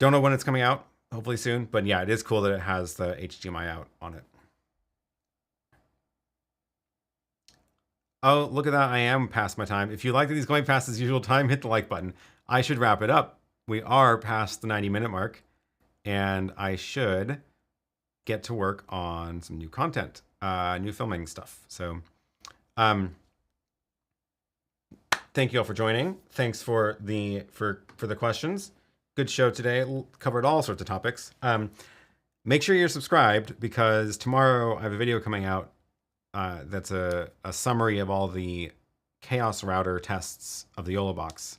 [SPEAKER 1] don't know when it's coming out. Hopefully soon. But yeah, it is cool that it has the HDMI out on it. Oh, look at that. I am past my time. If you like that he's going past his usual time, hit the like button. I should wrap it up. We are past the 90-minute mark, and I should get to work on some new content, new filming stuff. So thank you all for joining. Thanks for the questions. Good show today. Covered all sorts of topics. Make sure you're subscribed, because tomorrow I have a video coming out that's a summary of all the Chaos router tests of the YoloBox.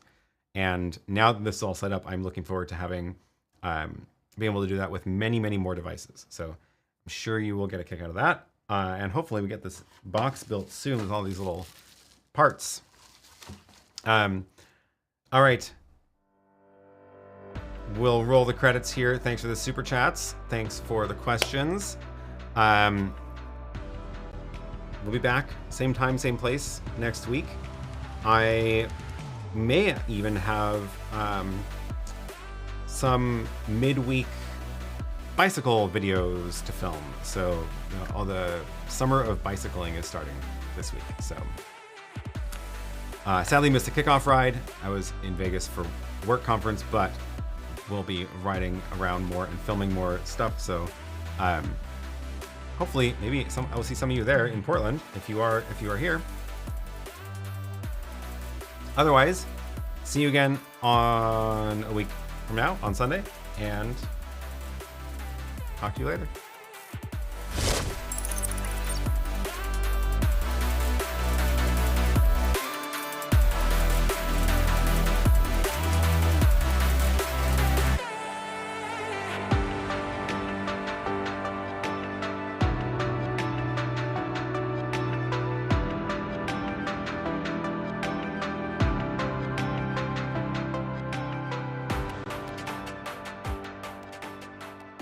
[SPEAKER 1] And now that this is all set up, I'm looking forward to having being able to do that with many, many more devices. So I'm sure you will get a kick out of that. And hopefully we get this box built soon with all these little parts. All right. We'll roll the credits here. Thanks for the super chats. Thanks for the questions. We'll be back same time, same place next week. I may even have some midweek bicycle videos to film. So all the summer of bicycling is starting this week. So sadly missed the kickoff ride. I was in Vegas for work conference, but we'll be riding around more and filming more stuff. So hopefully maybe I will see some of you there in Portland if you are here. Otherwise, see you again on a week from now on Sunday, and talk to you later.